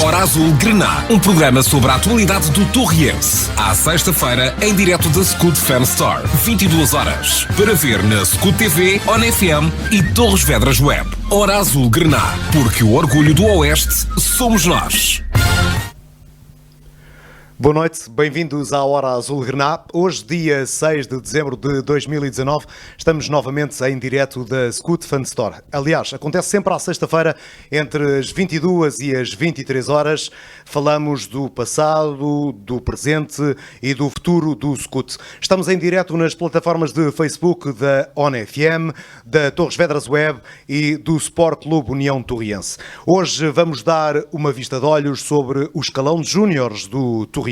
Hora Azul Grená, um programa sobre a atualidade do Torriense. À sexta-feira, em direto da Scoot Fan Store, 22 horas. Para ver na Scoot TV, ON FM e Torres Vedras Web. Hora Azul Grená, porque o orgulho do Oeste somos nós. Boa noite, bem-vindos à Hora Azul Grená. Hoje, dia 6 de dezembro de 2019, estamos novamente em direto da Scoot Fan Store. Aliás, acontece sempre à sexta-feira, entre as 22 e as 23 horas. Falamos do passado, do presente e do futuro do Scoot. Estamos em direto nas plataformas de Facebook da ON FM, da Torres Vedras Web e do Sport Clube União Torriense. Hoje vamos dar uma vista de olhos sobre o escalão de júniores do Torriense.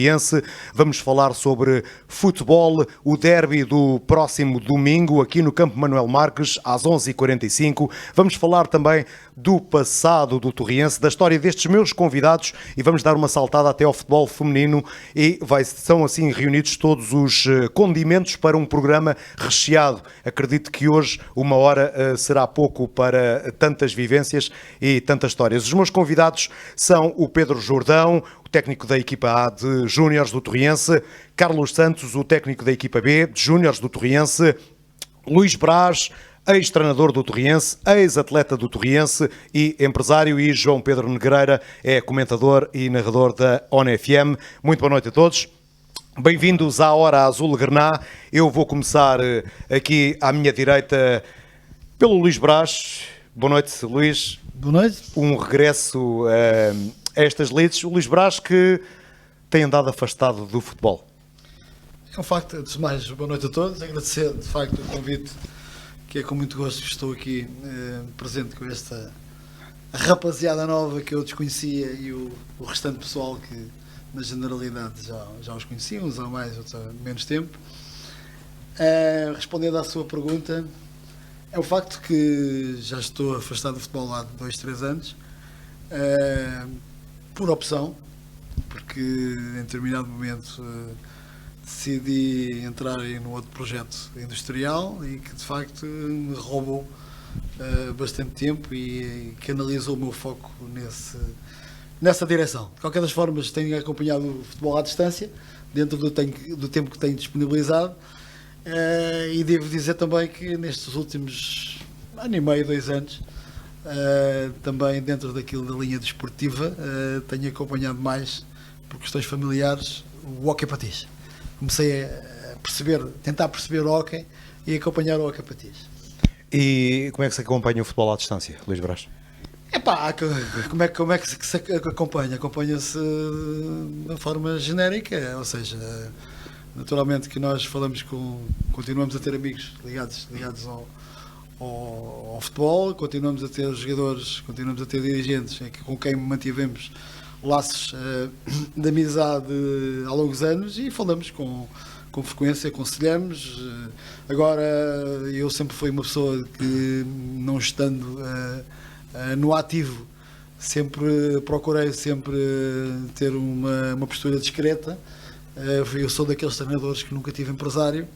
Vamos falar sobre futebol, o derby do próximo domingo aqui no Campo Manuel Marques, às 11h45. Vamos falar também do passado do Torriense, da história destes meus convidados e vamos dar uma saltada até ao futebol feminino e são assim reunidos todos os condimentos para um programa recheado. Acredito que hoje uma hora será pouco para tantas vivências e tantas histórias. Os meus convidados são o Pedro Jordão, o técnico da equipa A de Júniores do Torriense, Carlos Santos, o técnico da equipa B de Júniores do Torriense, Luís Braz, ex-treinador do Torriense, ex-atleta do Torriense e empresário, e João Pedro Negreira é comentador e narrador da ON FM. Muito boa noite a todos. Bem-vindos à Hora Azul Grená. Eu vou começar aqui à minha direita pelo Luís Braz. Boa noite, Luís. Boa noite. Um regresso a estas lides. O Luís Braz que tem andado afastado do futebol. É um facto, antes de mais, boa noite a todos. Agradecer, de facto, o convite, que é com muito gosto que estou aqui presente com esta rapaziada nova que eu desconhecia e o restante pessoal que, na generalidade, já os conhecia, uns há mais, outros há menos tempo. Respondendo à sua pergunta, é um facto que já estou afastado do futebol há 2-3 anos, por opção, porque em determinado momento decidi entrar num outro projeto industrial e que de facto me roubou bastante tempo e canalizou o meu foco nessa direção. De qualquer das formas, tenho acompanhado o futebol à distância, dentro do tempo que tenho disponibilizado, e devo dizer também que nestes últimos ano e meio, 2 anos, também dentro daquilo da linha desportiva, tenho acompanhado mais, por questões familiares, o hóquei patins. Comecei a tentar perceber o hóquei e acompanhar o hóquei patins. E como é que se acompanha o futebol à distância, Luís Braz? Como é que se acompanha? Acompanha-se de uma forma genérica, ou seja, naturalmente que nós continuamos a ter amigos ligados ao futebol, continuamos a ter jogadores, continuamos a ter dirigentes com quem mantivemos laços de amizade há longos anos e falamos com frequência, aconselhamos. Agora, eu sempre fui uma pessoa que, não estando no ativo, sempre procurei ter uma postura discreta. Eu sou daqueles treinadores que nunca tive empresário,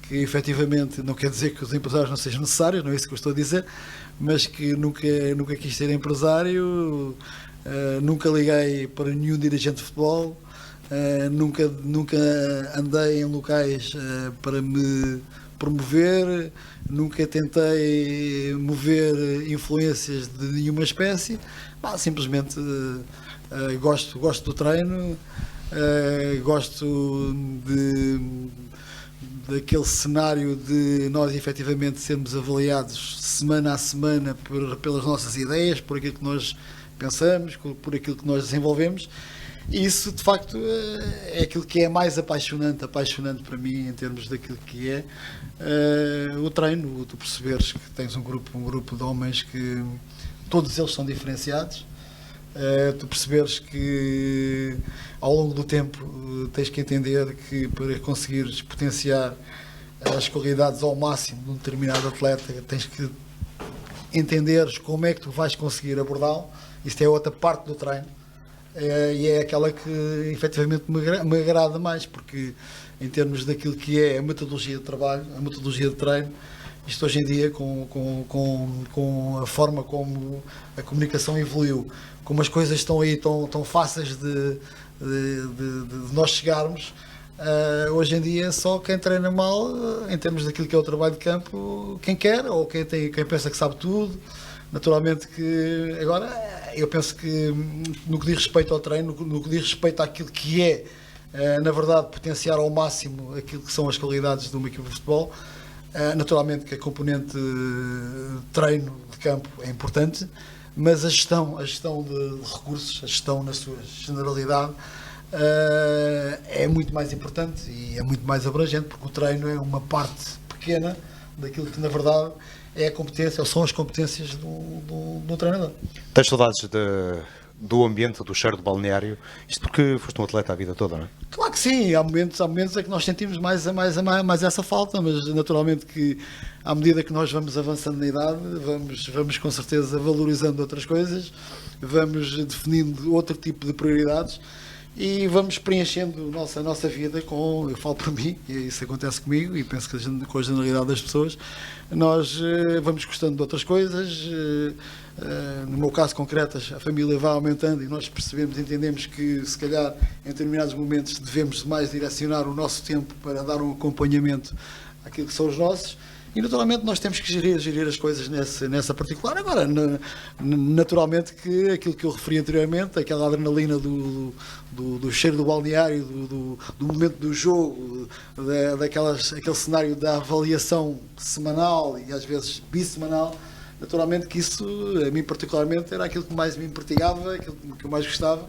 que efetivamente não quer dizer que os empresários não sejam necessários, não é isso que eu estou a dizer, mas que nunca quis ser empresário, nunca liguei para nenhum dirigente de futebol, nunca andei em locais para me promover, nunca tentei mover influências de nenhuma espécie, simplesmente gosto do treino, gosto daquele cenário de nós efetivamente sermos avaliados semana a semana pelas nossas ideias, por aquilo que nós pensamos, por aquilo que nós desenvolvemos. E isso de facto é aquilo que é mais apaixonante para mim em termos daquilo que é o treino. Tu perceberes que tens um grupo de homens que todos eles são diferenciados, tu perceberes que ao longo do tempo tens que entender que para conseguires potenciar as qualidades ao máximo de um determinado atleta tens que entenderes como é que tu vais conseguir abordá-lo. Isto é outra parte do treino, e é aquela que efetivamente me agrada mais, porque em termos daquilo que é a metodologia de trabalho, a metodologia de treino, Isto hoje em dia, com a forma como a comunicação evoluiu, como as coisas estão aí tão fáceis de nós chegarmos, hoje em dia só quem treina mal, em termos daquilo que é o trabalho de campo, quem quer, ou quem pensa que sabe tudo. Naturalmente que agora eu penso que no que diz respeito ao treino, no que diz respeito àquilo que é, na verdade, potenciar ao máximo aquilo que são as qualidades de uma equipa de futebol, naturalmente que a componente treino de campo é importante, mas a gestão de recursos, a gestão na sua generalidade, é muito mais importante e é muito mais abrangente, porque o treino é uma parte pequena daquilo que na verdade é a competência, ou são as competências do treinador. Tens saudades do ambiente, do cheiro do balneário? Isto porque foste um atleta a vida toda, não é? Claro que sim, há momentos em que nós sentimos mais essa falta, mas naturalmente que à medida que nós vamos avançando na idade, vamos com certeza valorizando outras coisas, vamos definindo outro tipo de prioridades e vamos preenchendo a nossa vida eu falo por mim, e isso acontece comigo e penso que com a generalidade das pessoas, nós vamos gostando de outras coisas, no meu caso concreto a família vai aumentando e nós entendemos que se calhar em determinados momentos devemos mais direcionar o nosso tempo para dar um acompanhamento àquilo que são os nossos. E naturalmente nós temos que gerir as coisas nessa particular. Agora, naturalmente que aquilo que eu referi anteriormente, aquela adrenalina do cheiro do balneário, do momento do jogo, aquele cenário da avaliação semanal e às vezes bissemanal, naturalmente que isso, a mim particularmente, era aquilo que mais me impertigava, aquilo que eu mais gostava.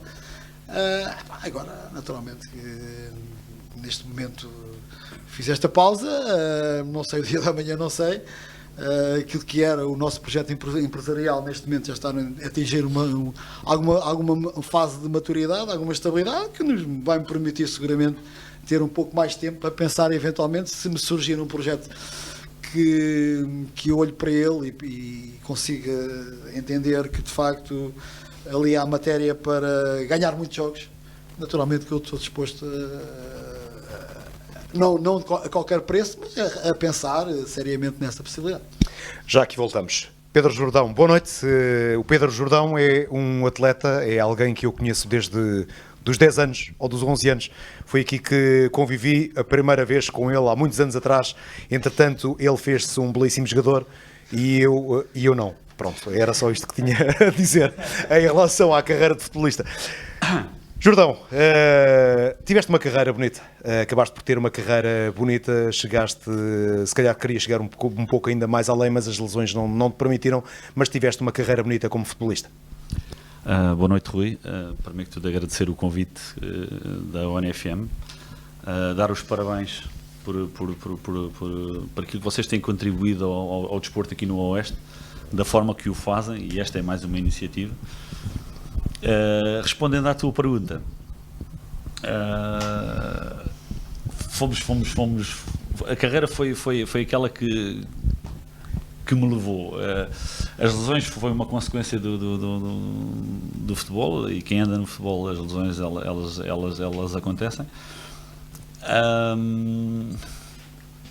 Agora, naturalmente, neste momento fiz esta pausa, não sei o dia da manhã, não sei. Aquilo que era o nosso projeto empresarial neste momento já está a atingir alguma fase de maturidade, alguma estabilidade, que nos vai me permitir seguramente ter um pouco mais de tempo para pensar eventualmente se me surgir um projeto que eu olhe para ele e consiga entender que de facto ali há matéria para ganhar muitos jogos. Naturalmente que eu estou disposto não a qualquer preço, mas a pensar seriamente nessa possibilidade. Já aqui voltamos. Pedro Jordão, boa noite. O Pedro Jordão é um atleta, é alguém que eu conheço desde dos 10 anos ou dos 11 anos. Foi aqui que convivi a primeira vez com ele, há muitos anos atrás. Entretanto, ele fez-se um belíssimo jogador e eu não. Pronto, era só isto que tinha a dizer em relação à carreira de futebolista. Jordão, tiveste uma carreira bonita, acabaste por ter uma carreira bonita, chegaste, se calhar querias chegar um pouco ainda mais além, mas as lesões não te permitiram, mas tiveste uma carreira bonita como futebolista. Boa noite, Rui. Para mim, tudo agradecer o convite da ONFM, dar os parabéns por aquilo que vocês têm contribuído ao desporto aqui no Oeste, da forma que o fazem, e esta é mais uma iniciativa. Respondendo à tua pergunta, a carreira foi aquela que me levou. As lesões foi uma consequência do futebol, e quem anda no futebol, as lesões elas acontecem.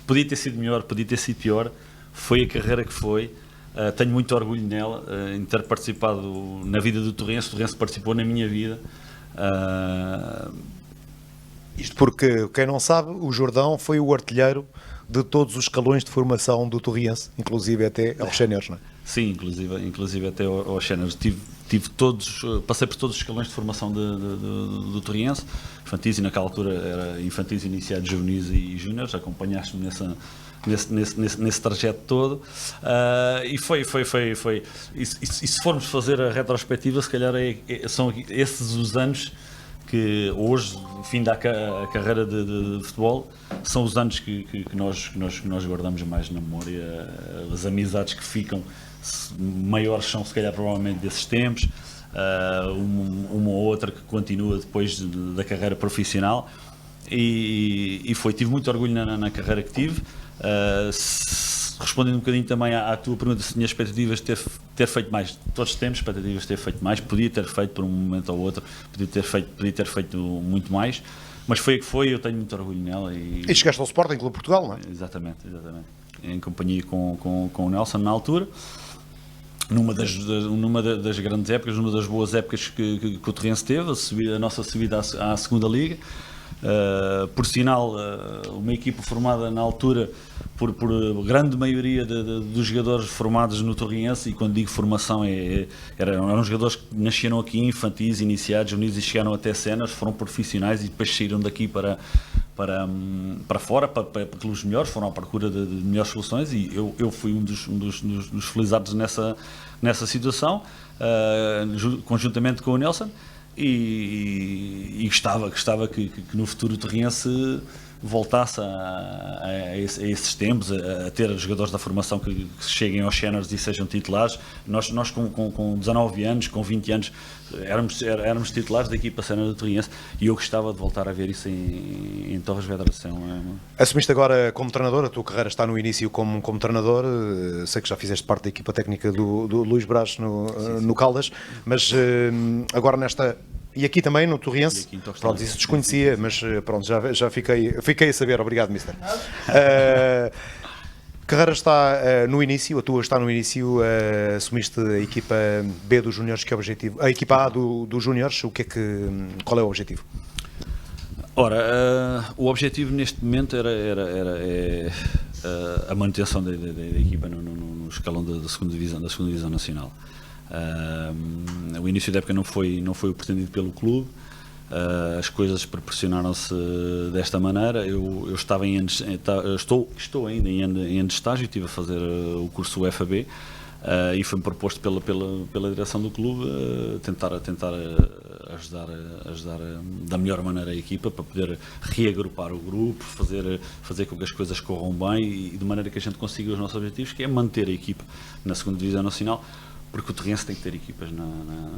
Podia ter sido melhor, podia ter sido pior, foi a carreira que foi. Tenho muito orgulho nela, em ter participado na vida do Torrense. O Torrense participou na minha vida. Isto porque, quem não sabe, o Jordão foi o artilheiro de todos os escalões de formação do Torrense, inclusive até aos séniores, não é? Sim, inclusive até aos séniores. Passei por todos os escalões de formação do Torrense, infantis, e naquela altura era infantis, iniciados, juvenis e júniores. Acompanhaste-me nesse trajeto todo, e foi e se formos fazer a retrospectiva, se calhar são esses os anos que hoje, fim da carreira de futebol, são os anos que nós guardamos mais na memória. As amizades que ficam maiores são, se calhar, provavelmente desses tempos, uma ou outra que continua depois da carreira profissional, e tive muito orgulho na carreira que tive. Respondendo um bocadinho também à tua pergunta, se tinha expectativas de ter feito mais, todos temos expectativas de ter feito mais, podia ter feito por um momento ou outro, podia ter feito muito mais, mas foi o que foi. Eu tenho muito orgulho nela. E chegaste ao Sporting Clube Portugal, não é? Exatamente. em companhia com o Nelson na altura, numa das grandes épocas, numa das boas épocas que o Torrense teve, a nossa subida à segunda Liga. Por sinal, uma equipa formada na altura por grande maioria dos jogadores formados no Torrense, e quando digo formação eram jogadores que nasceram aqui, infantis, iniciados, juvenis, e chegaram até cenas, foram profissionais e depois saíram daqui para fora, para clubes melhores, foram à procura de melhores soluções, e eu fui um dos felizados nessa situação, conjuntamente com o Nelson. E gostava que no futuro o Torrense voltasse a esses tempos, a ter jogadores da formação que cheguem aos séniores e sejam titulares. Nós com 19 anos, com 20 anos, éramos titulares da equipa sénior do Torrense, e eu gostava de voltar a ver isso em Torres Vedras. Assumiste agora como treinador, a tua carreira está no início como treinador, sei que já fizeste parte da equipa técnica do Luís Braz no Caldas, mas agora nesta... E aqui também no Torrense, pronto, isso desconhecia, mas pronto, já fiquei a saber, obrigado, mister. Carreira está no início, a tua está no início, assumiste a equipa B dos Júniores, que é o objetivo? A equipa A dos Júniores, qual é o objetivo? Ora, o objetivo neste momento é a manutenção da equipa no escalão da segunda divisão nacional. O início da época não foi o pretendido pelo clube, as coisas proporcionaram-se desta maneira. Eu estava estou ainda em ano de estágio, estive a fazer o curso UFAB, e foi-me proposto pela direção do clube tentar ajudar da melhor maneira a equipa, para poder reagrupar o grupo, fazer com que as coisas corram bem, e de maneira que a gente consiga os nossos objetivos, que é manter a equipa na segunda divisão nacional, porque o Torrense tem que ter equipas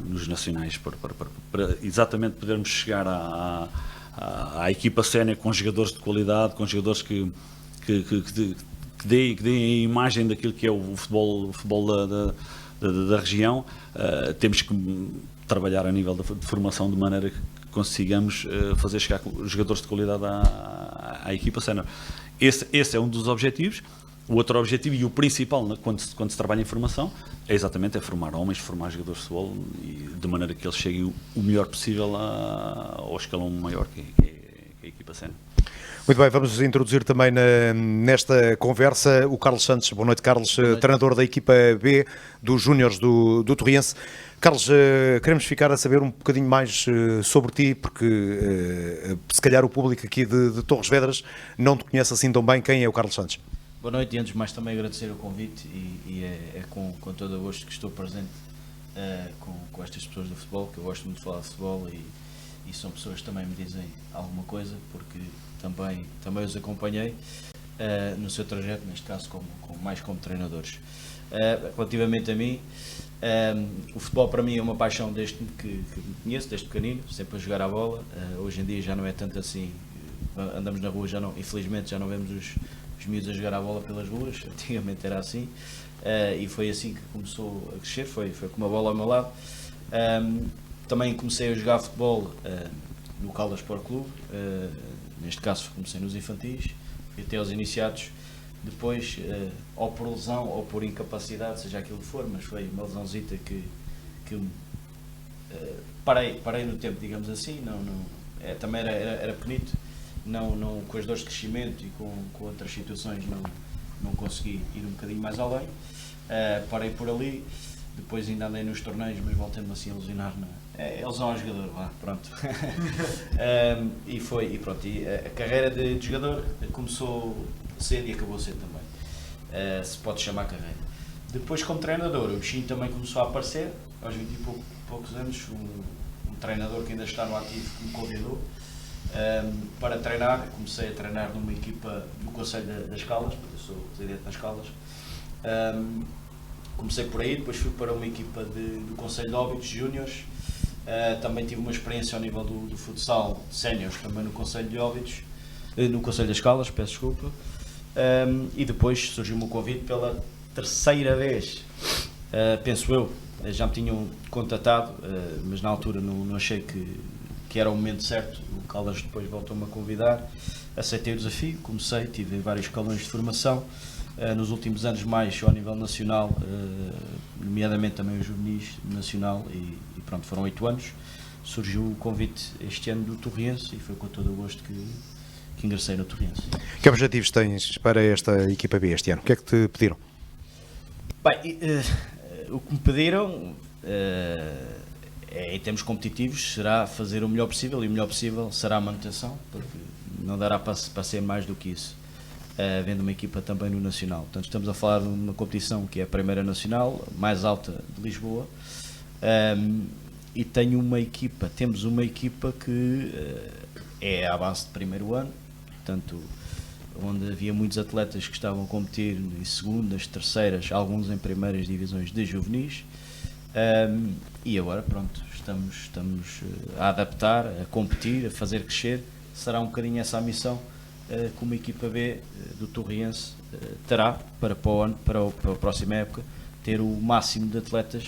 nos nacionais para exatamente podermos chegar à equipa sénior com jogadores de qualidade, com jogadores que deem a imagem daquilo que é o futebol da região. Temos que trabalhar a nível de formação de maneira que consigamos fazer chegar os jogadores de qualidade à equipa sénior. Esse é um dos objetivos. O outro objetivo, e o principal, quando se trabalha em formação, é exatamente formar homens, formar jogadores de futebol, e de maneira que eles cheguem o melhor possível ao escalão maior que é a equipa sénior. Muito bem, vamos introduzir também nesta conversa o Carlos Santos. Boa noite, Carlos, treinador da equipa B dos Júniores do Torrense. Carlos, queremos ficar a saber um bocadinho mais sobre ti, porque se calhar o público aqui de Torres Vedras não te conhece assim tão bem. Quem é o Carlos Santos? Boa noite, e antes de mais também agradecer o convite, e é com todo o gosto que estou presente com estas pessoas do futebol, que eu gosto muito de falar de futebol, e são pessoas que também me dizem alguma coisa, porque também os acompanhei no seu trajeto, neste caso mais como treinadores. Relativamente a mim, o futebol para mim é uma paixão desde que me conheço, desde pequenino, sempre a jogar a bola. Hoje em dia já não é tanto assim, andamos na rua, infelizmente já não vemos os miúdos a jogar a bola pelas ruas, antigamente era assim, e foi assim que começou a crescer, foi com uma bola ao meu lado. Também comecei a jogar futebol no Caldas Sport Clube, neste caso comecei nos infantis, fui até aos iniciados, depois, ou por lesão ou por incapacidade, seja aquilo que for, mas foi uma lesãozita que parei no tempo, digamos assim, também era pequenito. Não, com as dores de crescimento e com outras situações não consegui ir um bocadinho mais além. Parei por ali, depois ainda andei nos torneios, mas voltei-me assim a lesionar. É lesão ao jogador, pronto. E pronto, a carreira de jogador começou cedo e acabou cedo também, se pode chamar carreira. Depois, como treinador, o bichinho também começou a aparecer, aos 20 e poucos anos, um treinador que ainda está no ativo que me convidou para treinar. Comecei a treinar numa equipa do Conselho das Caldas, porque eu sou residente nas Caldas. Comecei por aí, depois fui para uma equipa do Conselho de Óbidos Júniores. Também tive uma experiência ao nível do futsal séniores, também no Conselho de Óbidos, no Conselho das Caldas, peço desculpa. E depois surgiu-me o convite pela terceira vez, penso eu. Já me tinham contatado, mas na altura não achei que era o momento certo. O Caldas depois voltou-me a convidar, aceitei o desafio, comecei, tive vários escalões de formação, nos últimos anos mais ao nível nacional, nomeadamente também o juvenis nacional, e pronto, foram 8 anos. Surgiu o convite este ano do Torriense e foi com todo o gosto que ingressei no Torriense. Que objetivos tens para esta equipa B este ano? O que é que te pediram? Bem, o que me pediram, em termos competitivos, será fazer o melhor possível, e o melhor possível será a manutenção, porque não dará para ser mais do que isso, havendo uma equipa também no Nacional. Portanto, estamos a falar de uma competição que é a primeira nacional, mais alta de Lisboa, e temos uma equipa que é à base de primeiro ano, portanto, onde havia muitos atletas que estavam a competir em segundas, terceiras, alguns em primeiras divisões de juvenis, e agora pronto, estamos a adaptar, a competir, a fazer crescer. Será um bocadinho essa a missão que uma equipa B do Torriense terá para o ano, para a próxima época, ter o máximo de atletas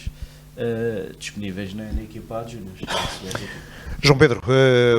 disponíveis na equipa de júniores. João Pedro,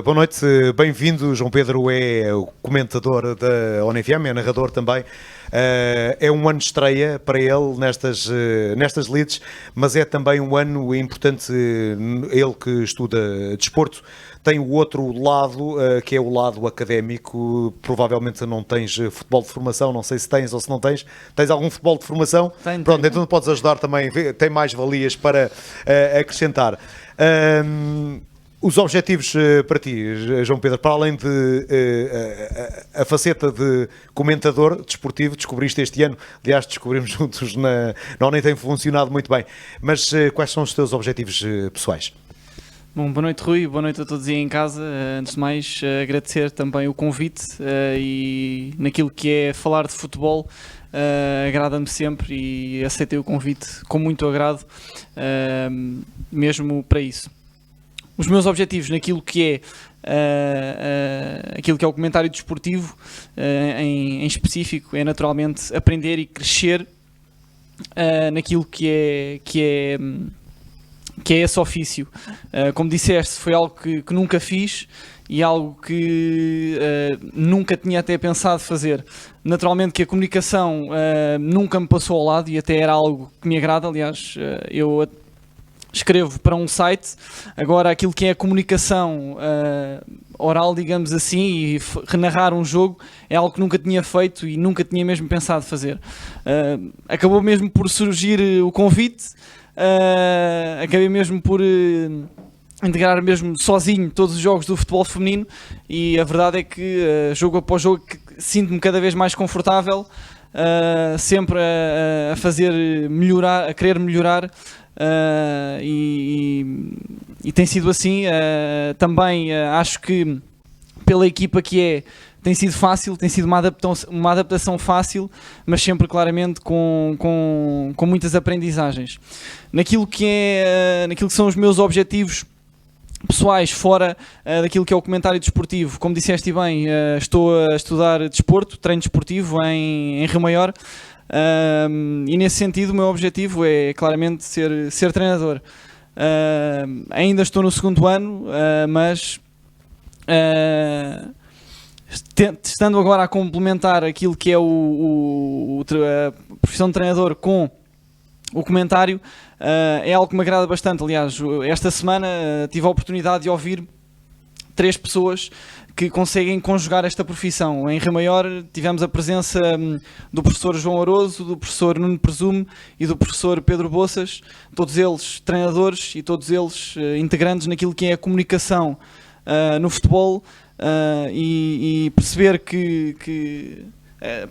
boa noite, bem-vindo. João Pedro é o comentador da ONFM, é narrador também. É um ano de estreia para ele nestas leads, mas é também um ano importante. Ele que estuda desporto tem o outro lado, que é o lado académico. Provavelmente não tens futebol de formação, não sei se tens ou se não tens. Tens algum futebol de formação? Tenho. Pronto, então podes ajudar também, tem mais valias para acrescentar. Os objetivos para ti, João Pedro, para além de a faceta de comentador desportivo, descobriste este ano, aliás, descobrimos juntos não nem tem funcionado muito bem, mas quais são os teus objetivos pessoais? Bom, boa noite, Rui, boa noite a todos aí em casa. Antes de mais, agradecer também o convite e naquilo que é falar de futebol, agrada-me sempre e aceitei o convite com muito agrado, mesmo para isso. Os meus objetivos naquilo que é aquilo que é o comentário desportivo, em específico, é naturalmente aprender e crescer naquilo que é esse ofício. Como disseste, foi algo que nunca fiz e algo que nunca tinha até pensado fazer. Naturalmente que a comunicação nunca me passou ao lado e até era algo que me agrada. Aliás, eu escrevo para um site, agora aquilo que é a comunicação oral, digamos assim, e renarrar um jogo é algo que nunca tinha feito e nunca tinha mesmo pensado fazer. Acabou mesmo por surgir o convite, acabei mesmo por integrar mesmo sozinho todos os jogos do futebol feminino e a verdade é que jogo após jogo sinto-me cada vez mais confortável, sempre a fazer melhorar, a querer melhorar. E tem sido assim. Também acho que pela equipa que tem sido fácil, tem sido uma adaptação fácil, mas sempre claramente com muitas aprendizagens. Naquilo que são os meus objetivos pessoais, fora daquilo que é o comentário desportivo, como disseste bem, estou a estudar desporto, treino desportivo em Rio Maior. E nesse sentido o meu objetivo é claramente ser treinador. Ainda estou no segundo ano, mas estando agora a complementar aquilo que é a profissão de treinador com o comentário, é algo que me agrada bastante. Aliás, esta semana tive a oportunidade de ouvir 3 pessoas que conseguem conjugar esta profissão. Em Rio Maior tivemos a presença do professor João Aroso, do professor Nuno Presume e do professor Pedro Boças, todos eles treinadores e todos eles integrantes naquilo que é a comunicação no futebol, e perceber que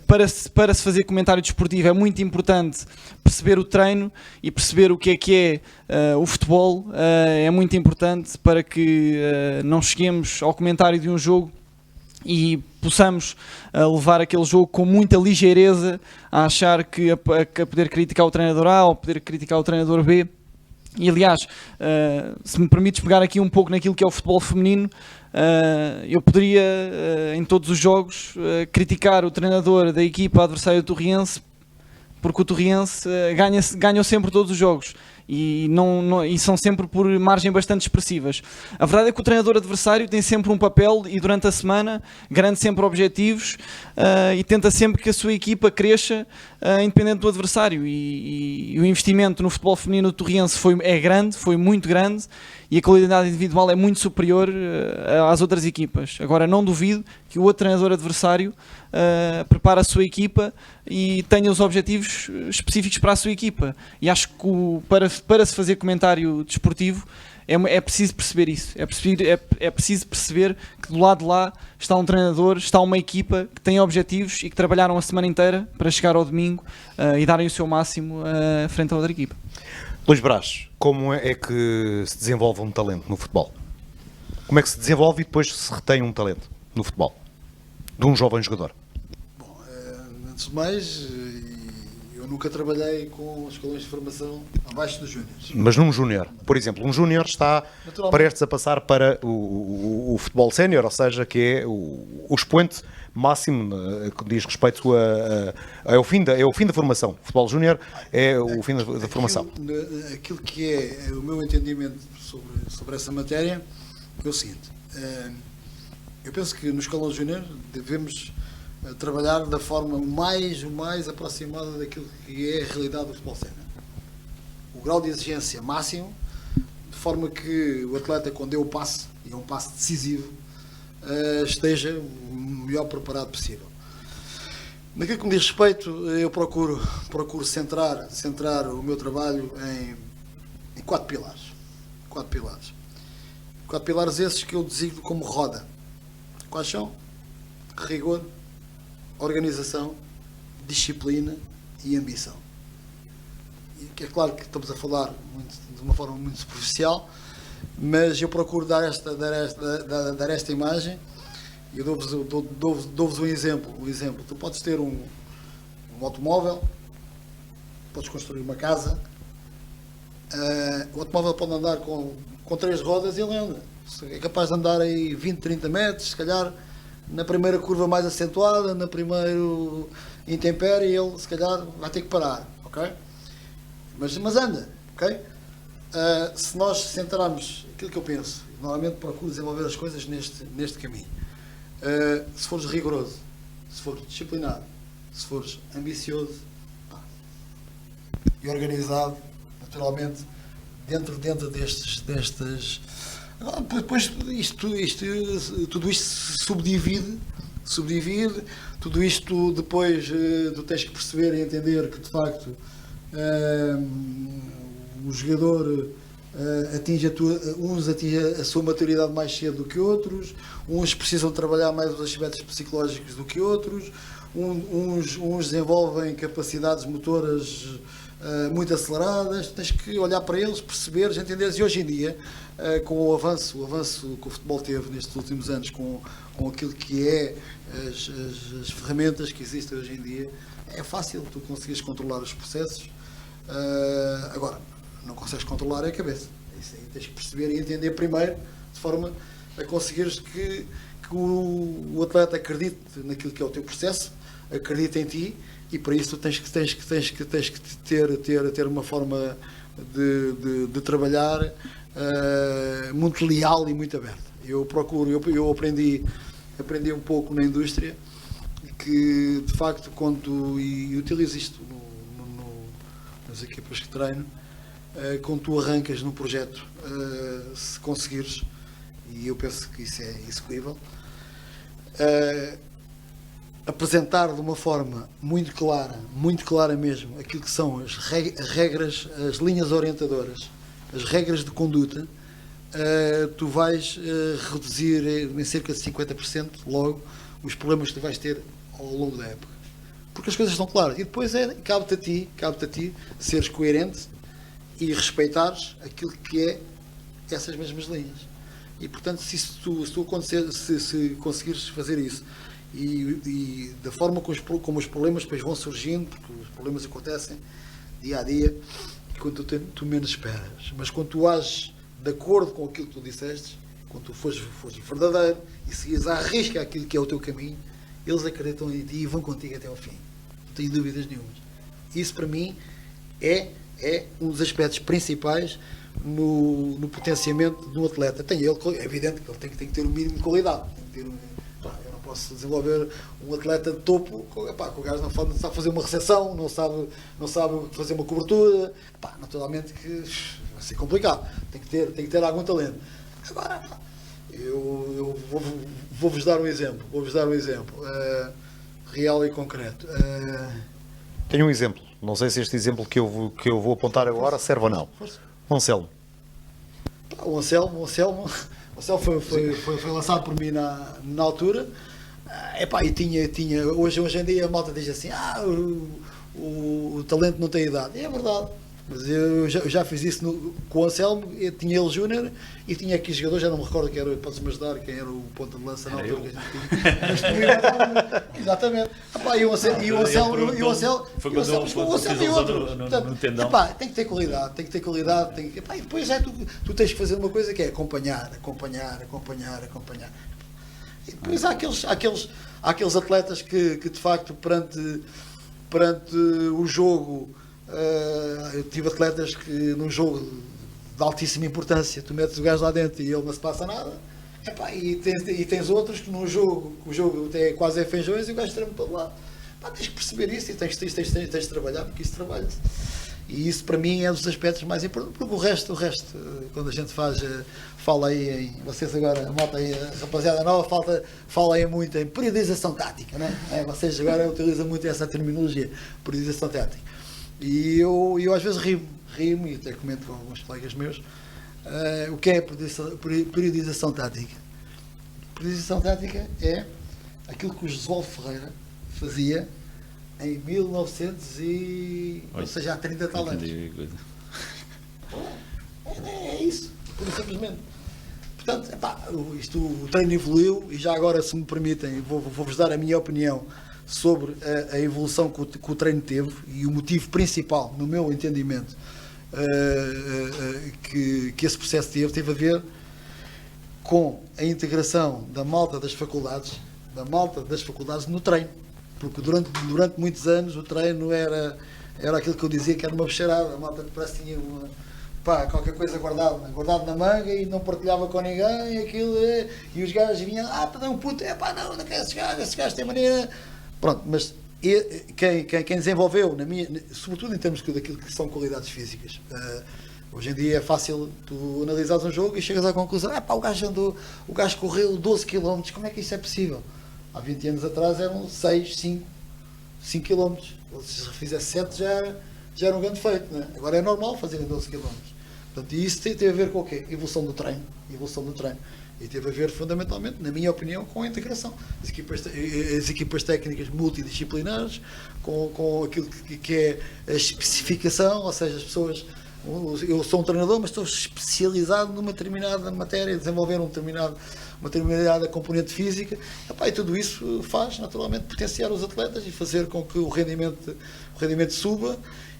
para se fazer comentário desportivo é muito importante perceber o treino e perceber o que é o futebol. É muito importante para que não cheguemos ao comentário de um jogo e possamos levar aquele jogo com muita ligeireza, a achar que a poder criticar o treinador A ou poder criticar o treinador B. E aliás, se me permites pegar aqui um pouco naquilo que é o futebol feminino, eu poderia em todos os jogos criticar o treinador da equipa adversária do Torriense, porque o Torriense ganhou sempre todos os jogos, e são sempre por margem bastante expressivas. A verdade é que o treinador adversário tem sempre um papel e durante a semana garante sempre objetivos e tenta sempre que a sua equipa cresça independente do adversário, e o investimento no futebol feminino do Torriense foi muito grande, e a qualidade individual é muito superior às outras equipas. Agora, não duvido que o outro treinador adversário prepare a sua equipa e tenha os objetivos específicos para a sua equipa. E acho que para se fazer comentário desportivo é preciso perceber isso. É preciso perceber que do lado de lá está um treinador, está uma equipa que tem objetivos e que trabalharam a semana inteira para chegar ao domingo e darem o seu máximo frente à outra equipa. Luís Braz, como é que se desenvolve um talento no futebol? Como é que se desenvolve e depois se retém um talento no futebol de um jovem jogador? Bom, antes de mais, eu nunca trabalhei com escalões de formação abaixo dos júniores. Mas num júnior, por exemplo, um júnior está prestes a passar para o futebol sénior, ou seja, que é o expoente máximo que diz respeito é o fim da formação. O futebol júnior é o fim da formação. Aquilo que é o meu entendimento sobre essa matéria é o seguinte: eu penso que no escalão júnior devemos trabalhar da forma o mais aproximada daquilo que é a realidade do futebol sénior. O grau de exigência máximo, de forma que o atleta, quando dê o passe, e é um passe decisivo, esteja o melhor preparado possível. Naquilo que me diz respeito, eu procuro centrar o meu trabalho em 4 pilares. 4 pilares esses que eu designo como roda. Quais são? Rigor, organização, disciplina e ambição. E é claro que estamos a falar de uma forma muito superficial, mas eu procuro dar esta imagem. Eu dou-vos um exemplo. Tu podes ter um automóvel, podes construir uma casa. O automóvel pode andar com 3 rodas e ele anda. É capaz de andar aí 20, 30 metros, se calhar na primeira curva mais acentuada, na primeira intempérie, ele se calhar vai ter que parar, ok? Mas anda, ok? Se nós centrarmos aquilo que eu penso, normalmente procuro desenvolver as coisas neste caminho. Se fores rigoroso, se fores disciplinado, se fores ambicioso e organizado, naturalmente, dentro destes depois tudo isto se subdivide, tudo isto depois tu tens que perceber e entender que de facto o jogador uns atinge a sua maturidade mais cedo do que outros, uns precisam trabalhar mais os aspectos psicológicos do que outros, uns desenvolvem capacidades motoras muito aceleradas. Tens que olhar para eles, perceberes, entenderes. E hoje em dia, com o avanço que o futebol teve nestes últimos anos, com aquilo que é as ferramentas que existem hoje em dia, é fácil tu conseguires controlar os processos. Agora, não consegues controlar a cabeça. Isso aí tens que perceber e entender primeiro, de forma a conseguires que o atleta acredite naquilo que é o teu processo, acredite em ti, e para isso tens que ter uma forma de trabalhar muito leal e muito aberta. Eu aprendi um pouco na indústria que, de facto, e utilizo isto nas equipas que treino, quando tu arrancas num projeto, se conseguires, e eu penso que isso é execuível, apresentar de uma forma muito clara mesmo, aquilo que são as regras, as linhas orientadoras, as regras de conduta, tu vais reduzir em cerca de 50% logo os problemas que tu vais ter ao longo da época. Porque as coisas estão claras. E depois cabe-te a ti seres coerente e respeitares aquilo que é essas mesmas linhas. E portanto, se conseguires fazer isso, e da forma como os problemas depois vão surgindo, porque os problemas acontecem dia a dia, quando tu menos esperas, mas quando tu ages de acordo com aquilo que tu disseste, quando tu fores verdadeiro e seguires à risca aquilo que é o teu caminho, eles acreditam em ti e vão contigo até ao fim, não tenho dúvidas nenhumas. Isso para mim é é um dos aspectos principais no potenciamento de um atleta. É evidente que ele tem que ter o mínimo de qualidade. Eu não posso desenvolver um atleta de topo que o gajo não sabe fazer uma recepção, não sabe fazer uma cobertura. Naturalmente que vai ser complicado. Tem que ter algum talento. Agora, eu vou-vos dar um exemplo. Real e concreto. Tenho um exemplo. Não sei se este exemplo que eu vou apontar agora serve ou não. O Anselmo. O Anselmo foi lançado por mim na altura. E tinha hoje em dia a malta diz assim: o talento não tem idade. É verdade. Mas eu já fiz isso com o Anselmo. Eu tinha ele júnior e tinha aqui jogador, já não me recordo quem era, podes-me ajudar, quem era o ponta de lança na altura que a gente tinha. Exatamente. E o Anselmo foi quando e outros. No tendão. Tem que ter qualidade. E depois tu tens que fazer uma coisa que é acompanhar. E depois há aqueles atletas que de facto perante o jogo. Eu tive atletas que num jogo de altíssima importância tu metes o gajo lá dentro e ele não se passa nada. E tens outros que num jogo, o jogo até quase é feijões e o gajo treme para o lado. Tens que perceber isso e tens de trabalhar, porque isso trabalha-se. E isso para mim é um dos aspectos mais importantes, porque o resto quando a gente fala aí vocês agora, a malta aí, a rapaziada nova, fala aí muito em periodização tática, né? Vocês agora utilizam muito essa terminologia, periodização tática. E eu às vezes rimo e até comento com alguns colegas meus o que é periodização tática. Periodização tática é aquilo que o Josualdo Ferreira fazia em 1900 ou seja, há 30 tal anos. É isso, pura e simplesmente. Portanto, o treino evoluiu e já agora, se me permitem, vou-vos dar a minha opinião sobre a evolução que o treino teve e o motivo principal, no meu entendimento, que esse processo teve a ver com a integração da malta das faculdades no treino, porque durante muitos anos o treino era aquilo que eu dizia que era uma bexarada, a malta parece que tinha qualquer coisa guardado na manga e não partilhava com ninguém, e os gajos vinham, para um puto, não quero esses gajos têm maneira. Pronto, mas quem desenvolveu, sobretudo em termos daquilo que são qualidades físicas, hoje em dia é fácil tu analisares um jogo e chegas à conclusão, o gajo correu 12 km, como é que isso é possível? Há 20 anos atrás eram 5 km, se fizesse 7 já era um grande feito, não é? Agora é normal fazerem 12 km. Portanto, e isso tem a ver com o quê? Evolução do treino. E teve a ver fundamentalmente, na minha opinião, com a integração. As equipas técnicas multidisciplinares, com aquilo que é a especificação, ou seja, as pessoas. Eu sou um treinador, mas estou especializado numa determinada matéria, desenvolver uma determinada componente física. E tudo isso faz, naturalmente, potenciar os atletas e fazer com que o rendimento suba.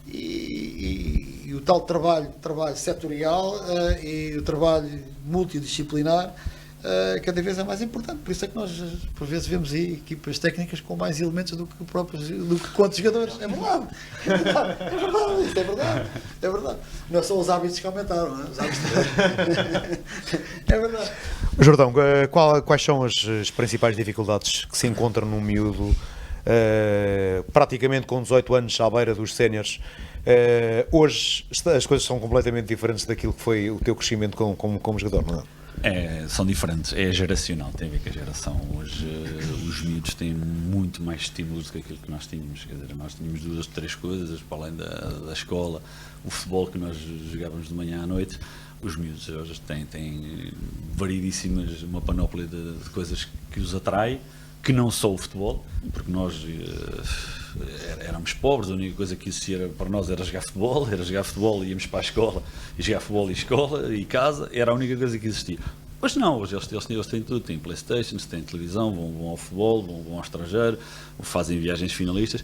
E o tal trabalho setorial e o trabalho multidisciplinar cada vez é mais importante. Por isso é que nós, por vezes, vemos aí equipas técnicas com mais elementos do que quantos jogadores. É verdade. Isso é verdade. Não são os hábitos que aumentaram, não é? Os hábitos é verdade. Jordão, quais são as principais dificuldades que se encontram num miúdo praticamente com 18 anos à beira dos séniores? Hoje as coisas são completamente diferentes daquilo que foi o teu crescimento como jogador, não é? São diferentes, é geracional, tem a ver com a geração. Hoje os miúdos têm muito mais estímulos do que aquilo que nós tínhamos. Quer dizer, nós tínhamos 2 ou 3 coisas, para além da escola, o futebol que nós jogávamos de manhã à noite. Os miúdos hoje têm variedíssimas, uma panóplia de coisas que os atrai, que não só o futebol, porque nós éramos pobres, a única coisa que existia para nós era jogar futebol, íamos para a escola, e jogar futebol e escola e casa, era a única coisa que existia. Hoje não, hoje eles têm tudo, têm Playstations, têm televisão, vão ao futebol, vão ao estrangeiro, fazem viagens finalistas,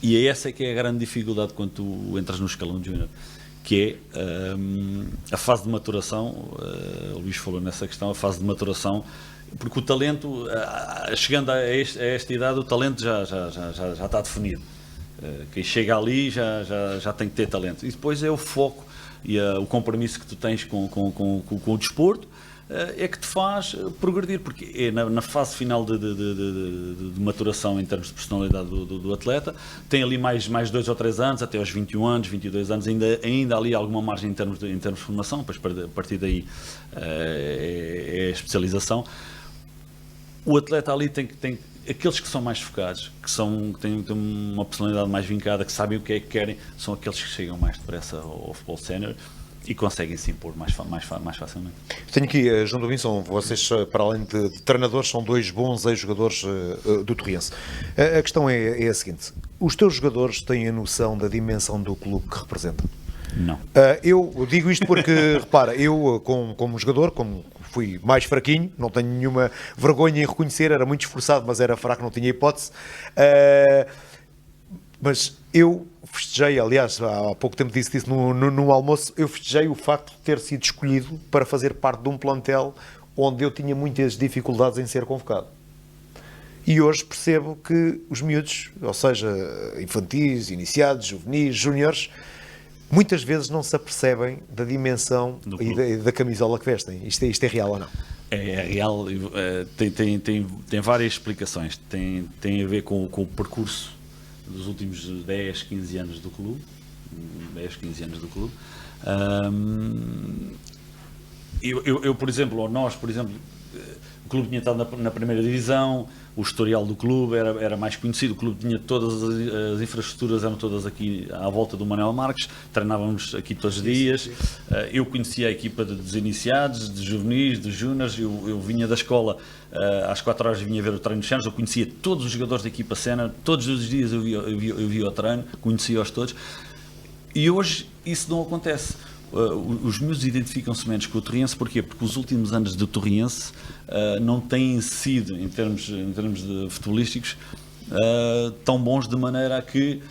e é essa que é a grande dificuldade quando tu entras no escalão júnior, que é a fase de maturação. O Luís falou nessa questão, a fase de maturação, porque o talento, chegando a esta idade, o talento já está definido. Quem chega ali já tem que ter talento. E depois é o foco e o compromisso que tu tens com o desporto, é que te faz progredir, porque é na fase final de maturação em termos de personalidade do atleta, tem ali mais 2 ou 3 anos, até aos 21 anos, 22 anos, ainda ali alguma margem em termos de formação, depois a partir daí é a especialização. O atleta ali tem aqueles que são mais focados, que têm uma personalidade mais vincada, que sabem o que é que querem, são aqueles que chegam mais depressa ao futebol sénior e conseguem se impor mais facilmente. Tenho aqui, João Dobinson, vocês, para além de treinadores, são 2 bons ex-jogadores do Torriense. A questão é a seguinte: os teus jogadores têm a noção da dimensão do clube que representam? Não. Eu digo isto porque, repara, eu como jogador, como fui mais fraquinho, não tenho nenhuma vergonha em reconhecer, era muito esforçado, mas era fraco, não tinha hipótese. Mas eu festejei, aliás, há pouco tempo disse isso no almoço, eu festejei o facto de ter sido escolhido para fazer parte de um plantel onde eu tinha muitas dificuldades em ser convocado. E hoje percebo que os miúdos, ou seja, infantis, iniciados, juvenis, júniores, muitas vezes não se apercebem da dimensão e da camisola que vestem. Isto é real ou não? É real, tem várias explicações. Tem a ver com o percurso dos últimos 10, 15 anos do clube. Eu, por exemplo, ou nós, por exemplo, o clube tinha estado na primeira divisão, o historial do clube era mais conhecido, o clube tinha todas as infraestruturas, eram todas aqui à volta do Manuel Marques, treinávamos aqui todos os dias. Eu conhecia a equipa dos iniciados, dos juvenis, dos júniores, eu vinha da escola, às 4 horas vinha ver o treino dos séniores, eu conhecia todos os jogadores da equipa sénior, todos os dias eu via o treino, conhecia-os todos, e hoje isso não acontece. Os miúdos identificam-se menos com o Torriense, porquê? Porque os últimos anos do Torriense não têm sido, em termos de futebolísticos, tão bons, de maneira a que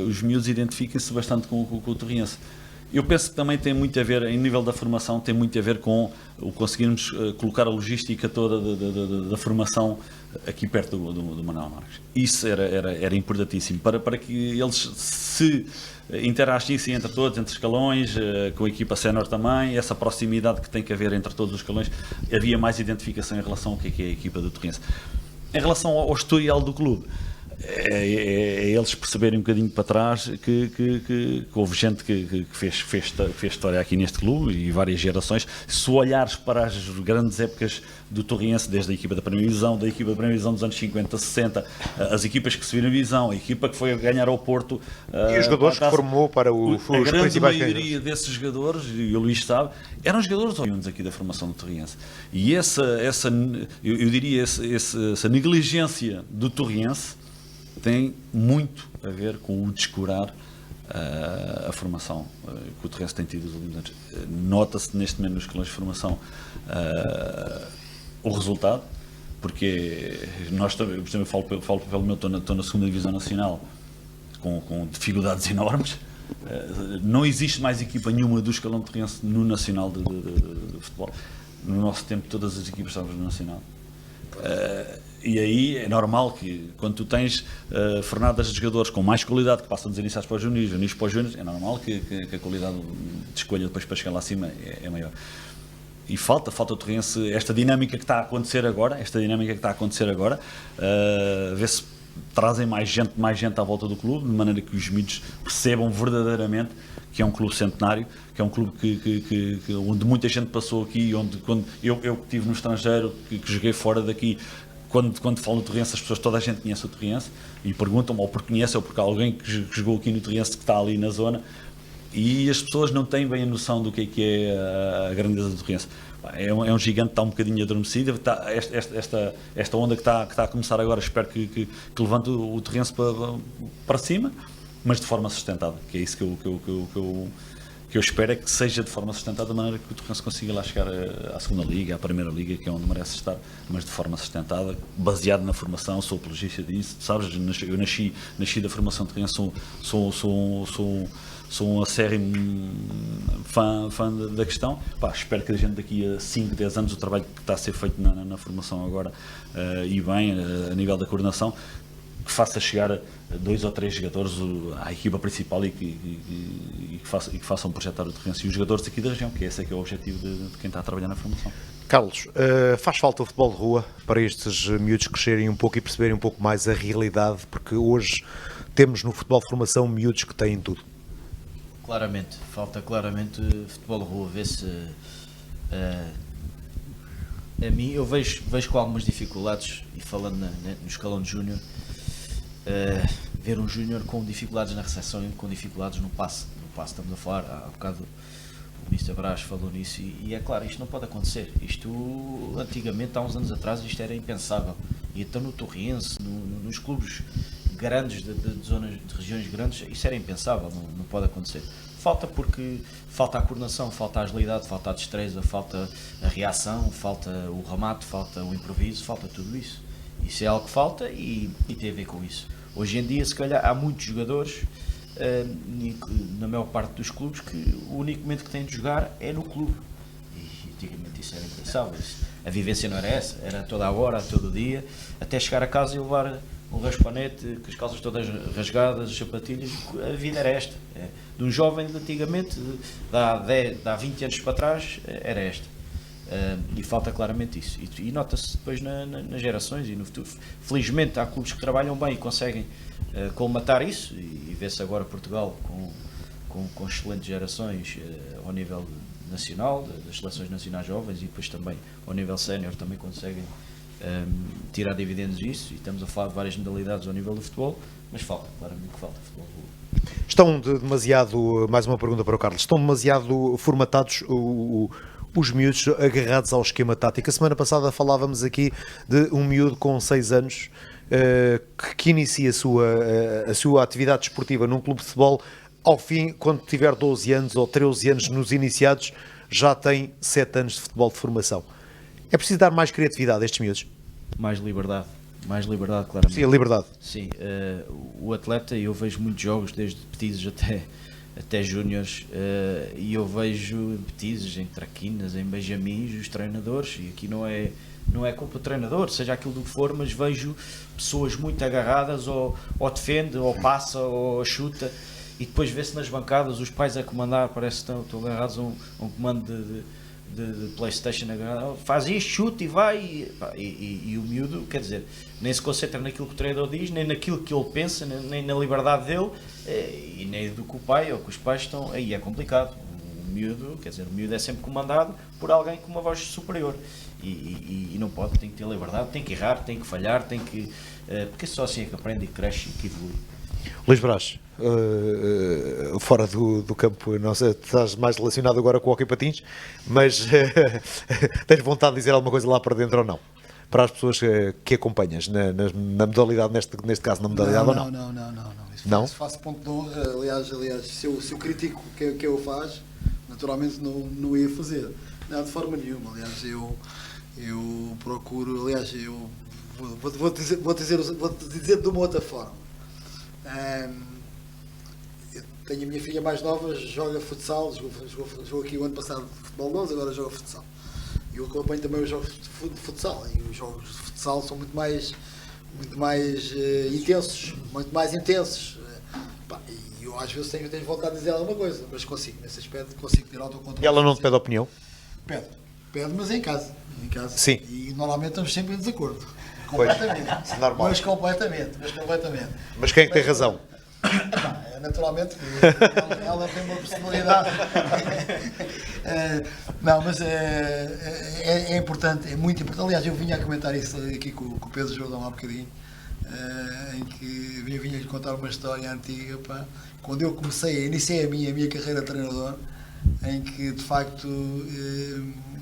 os miúdos identifiquem-se bastante com o Torriense. Eu penso que também tem muito a ver, em nível da formação, tem muito a ver com o conseguirmos colocar a logística toda da formação aqui perto do Manuel Marques. Isso era importantíssimo, para que eles se interagissem entre todos, entre escalões, com a equipa sénior também, essa proximidade que tem que haver entre todos os escalões, havia mais identificação em relação ao que é a equipa do Torriense. Em relação ao historial do clube, é eles perceberem um bocadinho para trás que houve gente que fez história aqui neste clube e várias gerações. Se olhares para as grandes épocas do Torriense, desde a equipa da primeira divisão, dos anos 50, 60, as equipas que subiram a divisão, a equipa que foi a ganhar ao Porto, e os jogadores que formou para os a grande principais maioria desses jogadores, e o Luís sabe, eram jogadores oriundos aqui da formação do Torriense. E eu diria essa negligência do Torriense tem muito a ver com o descurar a formação que o Torriense tem tido nos últimos anos. Nota-se neste momento nos escalões de formação o resultado, porque nós, por exemplo, eu falo pelo meu, estou na segunda divisão nacional com dificuldades enormes. Não existe mais equipa nenhuma do escalão Torriense no nacional de futebol. No nosso tempo todas as equipas estavam no nacional. E aí é normal que quando tu tens fornadas de jogadores com mais qualidade, que passam dos iniciados para os junis para os júniores, é normal que a qualidade de escolha depois para chegar lá acima é maior. E falta ao Torriense esta dinâmica que está a acontecer agora, ver se trazem mais gente à volta do clube, de maneira que os miúdos percebam verdadeiramente que é um clube centenário, que é um clube onde muita gente passou aqui, quando eu que estive no estrangeiro, que joguei fora daqui, quando falo no Torriense, as pessoas, toda a gente conhece o Torriense e perguntam-me, ou porque conhece, ou porque há alguém que jogou aqui no Torriense que está ali na zona, e as pessoas não têm bem a noção do que é a grandeza do Torriense. É um gigante que está um bocadinho adormecido. Esta onda que está a começar agora, espero que levante o Torriense para cima, mas de forma sustentada, que é isso que eu espero, é que seja de forma sustentada, de maneira que o Torriense consiga lá chegar à segunda liga, à primeira liga, que é onde merece estar, mas de forma sustentada, baseado na formação. Sou apologista disso, sabes? Eu nasci da formação de Torriense, sou um acérrimo fã da questão. Espero que a gente daqui a 5, 10 anos, o trabalho que está a ser feito na formação agora, e bem, a nível da coordenação, que faça chegar 2 ou 3 jogadores à equipa principal e que façam projetar o Torrense e os jogadores aqui da região, que esse é que é o objetivo de quem está a trabalhar na formação. Carlos, faz falta o futebol de rua para estes miúdos crescerem um pouco e perceberem um pouco mais a realidade, porque hoje temos no futebol de formação miúdos que têm tudo. Claramente, falta claramente futebol de rua. Vê-se. A mim, eu vejo com algumas dificuldades, e falando no escalão de júnior, ver um júnior com dificuldades na recepção e com dificuldades no passe. Estamos a falar, há bocado o Mr. Brás falou nisso, e é claro, isto não pode acontecer. Isto, antigamente, há uns anos atrás, isto era impensável. E então no Torriense, nos clubes grandes, de zonas, de regiões grandes, isso era impensável, não pode acontecer. Porque falta a coordenação, falta a agilidade, falta a destreza, falta a reação, falta o remate, falta o improviso, falta tudo isso. Isso é algo que falta e tem a ver com isso. Hoje em dia, se calhar, há muitos jogadores, na maior parte dos clubes, que o único momento que têm de jogar é no clube. E antigamente isso era impensável. A vivência não era essa, era toda a hora, todo dia, até chegar a casa e levar um raspanete, com as calças todas rasgadas, as sapatilhas. A vida era esta. De um jovem de antigamente, há 20 anos para trás, era esta. E falta claramente isso. E nota-se depois nas gerações e no futuro. Felizmente há clubes que trabalham bem e conseguem colmatar isso, e vê-se agora Portugal com excelentes gerações ao nível nacional, das seleções nacionais jovens, e depois também ao nível sénior também conseguem tirar dividendos disso, e estamos a falar de várias modalidades ao nível do futebol, mas claramente que falta futebol. Estão demasiado, mais uma pergunta para o Carlos, estão demasiado formatados os miúdos agarrados ao esquema tático? A semana passada falávamos aqui de um miúdo com 6 anos que inicia a sua atividade desportiva num clube de futebol. Ao fim, quando tiver 12 anos ou 13 anos nos iniciados, já tem 7 anos de futebol de formação. É preciso dar mais criatividade a estes miúdos? Mais liberdade, claramente. Sim, a liberdade. Sim, o atleta, eu vejo muitos jogos, desde petizes até júniores, e eu vejo petizes em traquinas, em benjamins, os treinadores, e aqui não é culpa do treinador, seja aquilo do que for, mas vejo pessoas muito agarradas, ou defende, ou passa, ou chuta, e depois vê-se nas bancadas os pais a comandar, parece que estão agarrados a um comando de PlayStation, faz isto, chuta e vai, e o miúdo, quer dizer, nem se concentra naquilo que o treinador diz, nem naquilo que ele pensa, nem na liberdade dele, e nem do que o pai ou que os pais estão. Aí é complicado. O miúdo é sempre comandado por alguém com uma voz superior, e não pode, tem que ter liberdade, tem que errar, tem que falhar, porque só assim é que aprende e cresce e que evolui. Luís Brás, fora do campo, não sei, estás mais relacionado agora com o hóquei patins, mas tens vontade de dizer alguma coisa lá para dentro ou não? Para as pessoas que acompanhas na modalidade, neste caso na modalidade ou não? Não. Isso faço ponto de honra. Aliás, se eu critico o que eu faço, naturalmente não ia fazer. Não, de forma nenhuma. Aliás, eu procuro, aliás, eu vou dizer de uma outra forma. Eu tenho a minha filha mais nova, joga futsal, jogou aqui o ano passado de futebol 12, agora joga futsal. Eu acompanho também os jogos de futsal, e os jogos de futsal são muito mais intensos. E eu às vezes tenho vontade de dizer alguma coisa, mas nesse aspecto consigo ter autocontrole. E ela não te pede opinião? Pede, mas em casa. Sim. E normalmente estamos sempre em desacordo. Completamente. Pois, normal. Mas completamente. Mas quem é que tem razão? Naturalmente, ela tem uma personalidade. Não, mas é importante, é muito importante. Aliás, eu vinha a comentar isso aqui com o Pedro Jordão há bocadinho, em que vinha-lhe contar uma história antiga, quando eu iniciei a minha carreira de treinador, em que de facto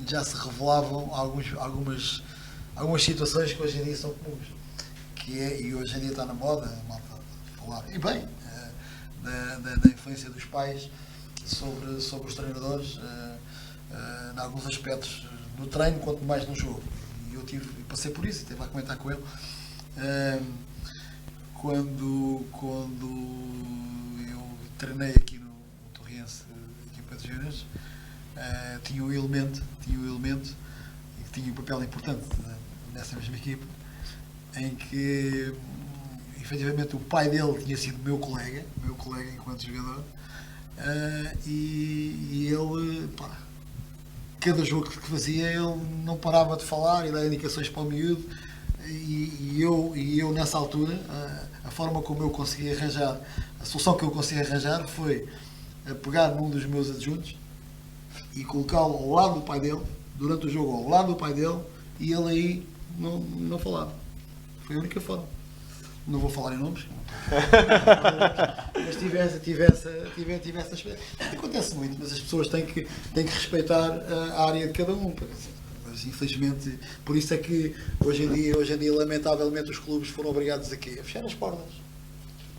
já se revelavam algumas situações que hoje em dia são comuns, e hoje em dia está na moda, malta, falar, e bem, da influência dos pais sobre os treinadores, em alguns aspectos no treino, quanto mais no jogo. E eu passei por isso, estive a comentar com ele. Quando eu treinei aqui no Torriense, equipa de júniores, tinha um elemento que tinha um papel importante nessa mesma equipa, em que efetivamente o pai dele tinha sido meu colega enquanto jogador, e ele, pá, cada jogo que fazia ele não parava de falar e dar indicações para o miúdo, e eu nessa altura, a forma como eu consegui arranjar, a solução que eu consegui arranjar foi pegar num dos meus adjuntos e colocá-lo ao lado do pai dele, durante o jogo ao lado do pai dele, e ele aí não falava. Foi a única forma. Não vou falar em nomes, mas tive essa experiência. Acontece muito, mas as pessoas têm que respeitar a área de cada um. Mas infelizmente, por isso é que hoje em dia lamentavelmente os clubes foram obrigados a fechar as portas.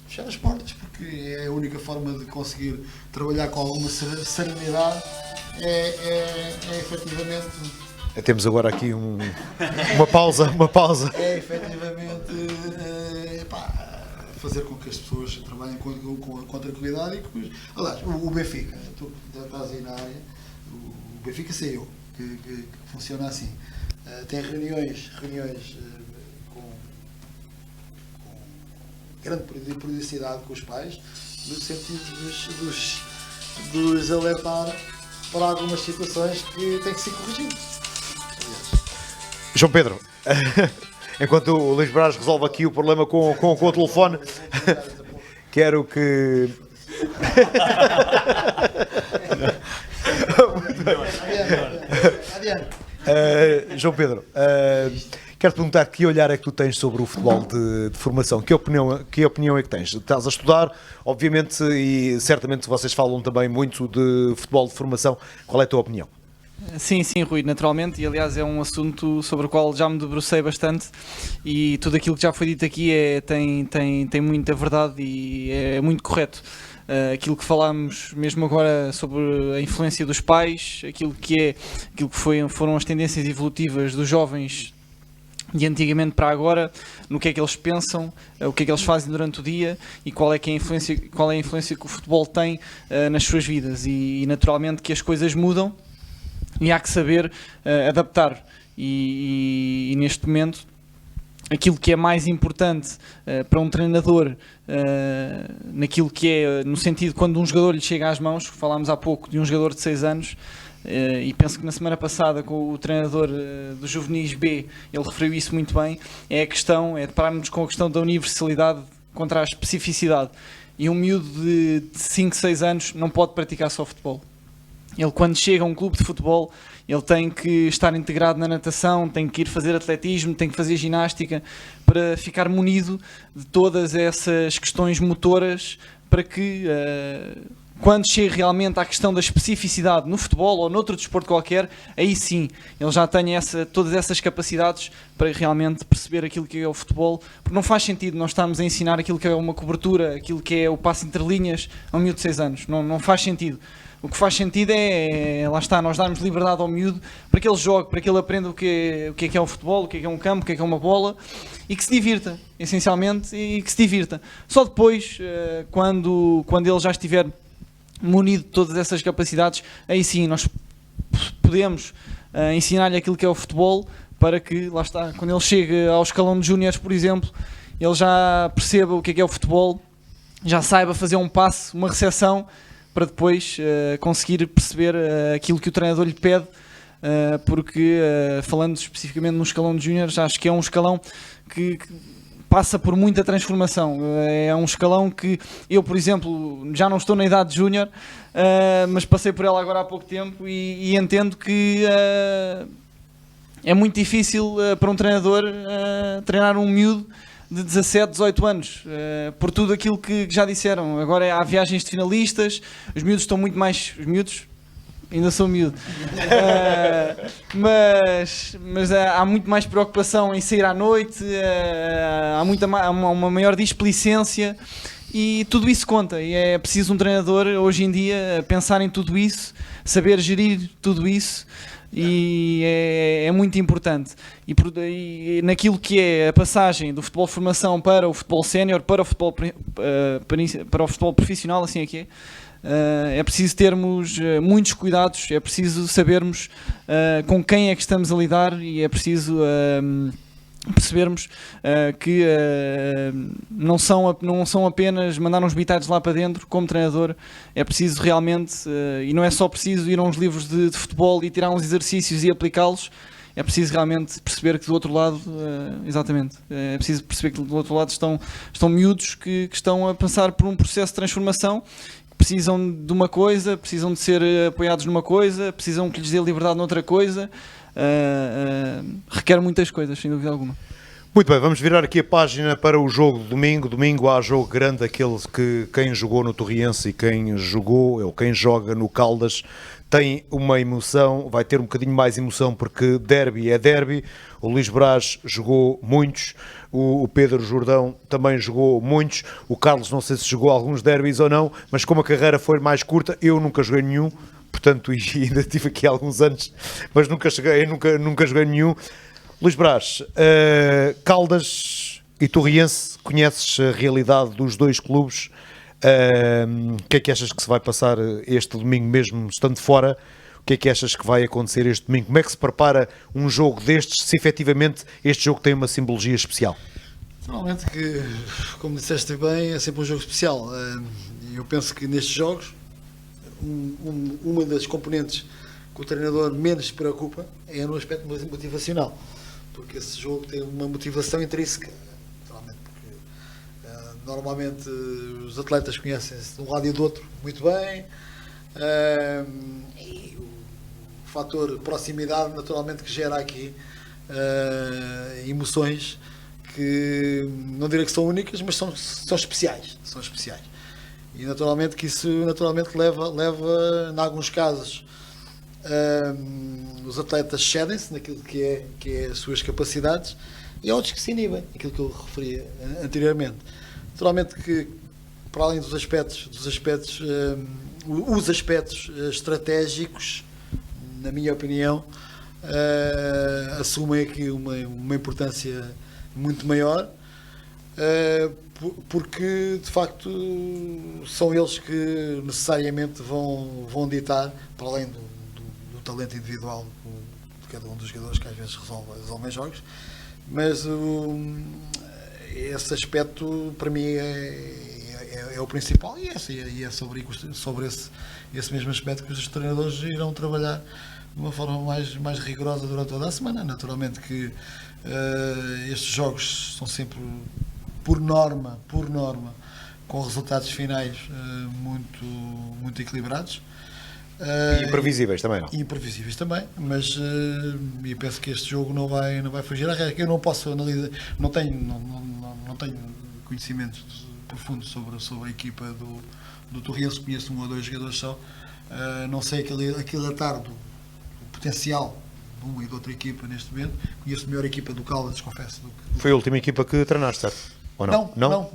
Fechar as portas, porque é a única forma de conseguir trabalhar com alguma serenidade, efetivamente. Temos agora aqui uma pausa. É efetivamente fazer com que as pessoas trabalhem com tranquilidade e que, aliás, o Benfica, tu estás aí na área, o Benfica sei eu, que funciona assim. Tem reuniões com grande periodicidade com os pais, no sentido de os alertar para algumas situações que têm que ser corrigidas. João Pedro, enquanto o Luís Braz resolve aqui o problema com o telefone, quero que... João Pedro, quero-te perguntar que olhar é que tu tens sobre o futebol de formação, que opinião é que tens? Estás a estudar, obviamente, e certamente vocês falam também muito de futebol de formação. Qual é a tua opinião? Sim, Rui, naturalmente, e aliás é um assunto sobre o qual já me debrucei bastante, e tudo aquilo que já foi dito aqui tem muita verdade e é muito correto. Aquilo que falámos mesmo agora sobre a influência dos pais, aquilo que foram as tendências evolutivas dos jovens de antigamente para agora, no que é que eles pensam, o que é que eles fazem durante o dia e qual é a influência que o futebol tem nas suas vidas, e naturalmente que as coisas mudam e há que saber adaptar, e neste momento aquilo que é mais importante para um treinador, naquilo que é, no sentido quando um jogador lhe chega às mãos, falámos há pouco de um jogador de 6 anos, e penso que na semana passada com o treinador do Juvenis B, ele referiu isso muito bem, é depararmos com a questão da universalidade contra a especificidade, e um miúdo de 5, 6 anos não pode praticar só futebol. Ele, quando chega a um clube de futebol, ele tem que estar integrado na natação, tem que ir fazer atletismo, tem que fazer ginástica, para ficar munido de todas essas questões motoras, para que quando chega realmente à questão da especificidade no futebol ou noutro desporto qualquer, aí sim, ele já tenha todas essas capacidades para realmente perceber aquilo que é o futebol, porque não faz sentido nós estarmos a ensinar aquilo que é uma cobertura, aquilo que é o passe entre linhas a um miúdo de 6 anos, não faz sentido. O que faz sentido lá está, nós darmos liberdade ao miúdo para que ele jogue, para que ele aprenda o que é o futebol, o que é um campo, o que é uma bola, e que se divirta, essencialmente, e que se divirta. Só depois, quando ele já estiver munido de todas essas capacidades, aí sim nós podemos ensinar-lhe aquilo que é o futebol, para que, lá está, quando ele chega ao escalão de júniores, por exemplo, ele já perceba o que é o futebol, já saiba fazer um passe, uma recepção, para depois conseguir perceber aquilo que o treinador lhe pede, porque falando especificamente no escalão de júniores, acho que é um escalão que passa por muita transformação. É um escalão que eu, por exemplo, já não estou na idade de júnior, mas passei por ela agora há pouco tempo, e entendo que é muito difícil para um treinador treinar um miúdo de 17, 18 anos, por tudo aquilo que já disseram. Agora há viagens de finalistas, os miúdos estão muito mais... Os miúdos? Ainda sou miúdo. Mas há muito mais preocupação em sair à noite, há uma maior displicência, e tudo isso conta, e é preciso um treinador hoje em dia pensar em tudo isso, saber gerir tudo isso, e é muito importante. E naquilo que é a passagem do futebol de formação para o futebol sénior, para o futebol profissional, assim é que é preciso termos muitos cuidados, é preciso sabermos com quem é que estamos a lidar, e é preciso percebermos que não são apenas mandar uns bitados lá para dentro como treinador, é preciso realmente, e não é só preciso ir a uns livros de futebol e tirar uns exercícios e aplicá-los, é preciso realmente perceber que do outro lado, exatamente, é preciso perceber que do outro lado estão miúdos que estão a passar por um processo de transformação, que precisam de uma coisa, precisam de ser apoiados numa coisa, precisam que lhes dê liberdade noutra coisa. Requer muitas coisas, sem dúvida alguma. Muito bem, vamos virar aqui a página para o jogo de domingo. Domingo há jogo grande, aquele que quem jogou no Torriense e quem jogou, ou quem joga no Caldas, tem uma emoção, vai ter um bocadinho mais emoção, porque derby é derby. O Luís Braz jogou muitos, o Pedro Jordão também jogou muitos, o Carlos não sei se jogou alguns derbys ou não, mas como a carreira foi mais curta, eu nunca joguei nenhum. Portanto, ainda tive aqui alguns anos, mas nunca joguei nenhum. Luís Braz, Caldas e Torriense, conheces a realidade dos dois clubes? O que é que achas que se vai passar este domingo mesmo, estando fora? O que é que achas que vai acontecer este domingo? Como é que se prepara um jogo destes, se efetivamente este jogo tem uma simbologia especial? Naturalmente que, como disseste bem, é sempre um jogo especial. Eu penso que nestes jogos, uma das componentes que o treinador menos se preocupa é no aspecto motivacional, porque esse jogo tem uma motivação intrínseca, porque normalmente os atletas conhecem-se de um lado e do outro muito bem, e o fator proximidade naturalmente que gera aqui emoções que não direi que são únicas, mas são especiais, e naturalmente que isso leva em alguns casos os atletas cedem-se naquilo que é as suas capacidades, e há outros que se inibem, aquilo que eu referia anteriormente. Naturalmente que, para além dos aspectos estratégicos, na minha opinião, assumem aqui uma importância muito maior, porque de facto são eles que necessariamente vão ditar, para além do talento individual de cada um dos jogadores, que às vezes resolvem jogos, mas esse aspecto para mim é o principal, e é sobre esse mesmo aspecto que os treinadores irão trabalhar de uma forma mais rigorosa durante toda a semana. Naturalmente que estes jogos são sempre por norma, com resultados finais muito equilibrados. E imprevisíveis também, não? Imprevisíveis também, mas eu penso que este jogo não vai fugir à regra. Eu não posso analisar, não tenho conhecimentos profundos sobre a equipa do Torriense, conheço um ou dois jogadores só, não sei aquele atar do potencial de uma e de outra equipa neste momento. Conheço melhor a equipa do Caldas, confesso. Foi a última equipa que treinaste, certo? Ou não? Não,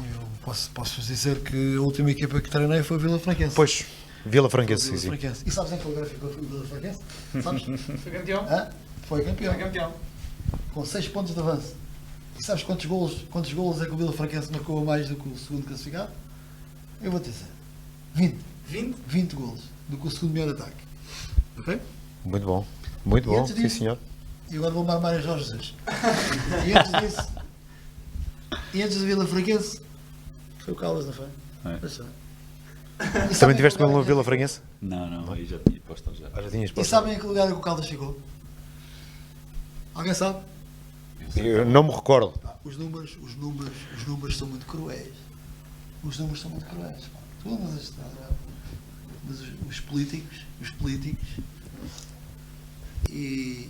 eu posso dizer que a última equipa que treinei foi a Vila Franquense. Pois, Vila Franquense, sim. E sabes em que lugar ficou a Vila Franquense? Sabes? Foi campeão. Foi campeão. Com 6 pontos de avanço. E sabes quantos golos é que o Vila Franquense marcou a mais do que o segundo classificado? Eu vou te dizer. 20 golos do que o segundo melhor ataque. Ok? Muito bom, sim senhor. E agora vou mamar a Jorge Jesus. E antes da Vila Franquense foi o Caldas, não foi? Também tiveste com ele no Vila Franquense? Não, aí já tinha posto já. Já tinhas E posto. sabem em que lugar é que o Caldas ficou? Alguém sabe? Eu não me recordo. Os números são muito cruéis. Mas os políticos e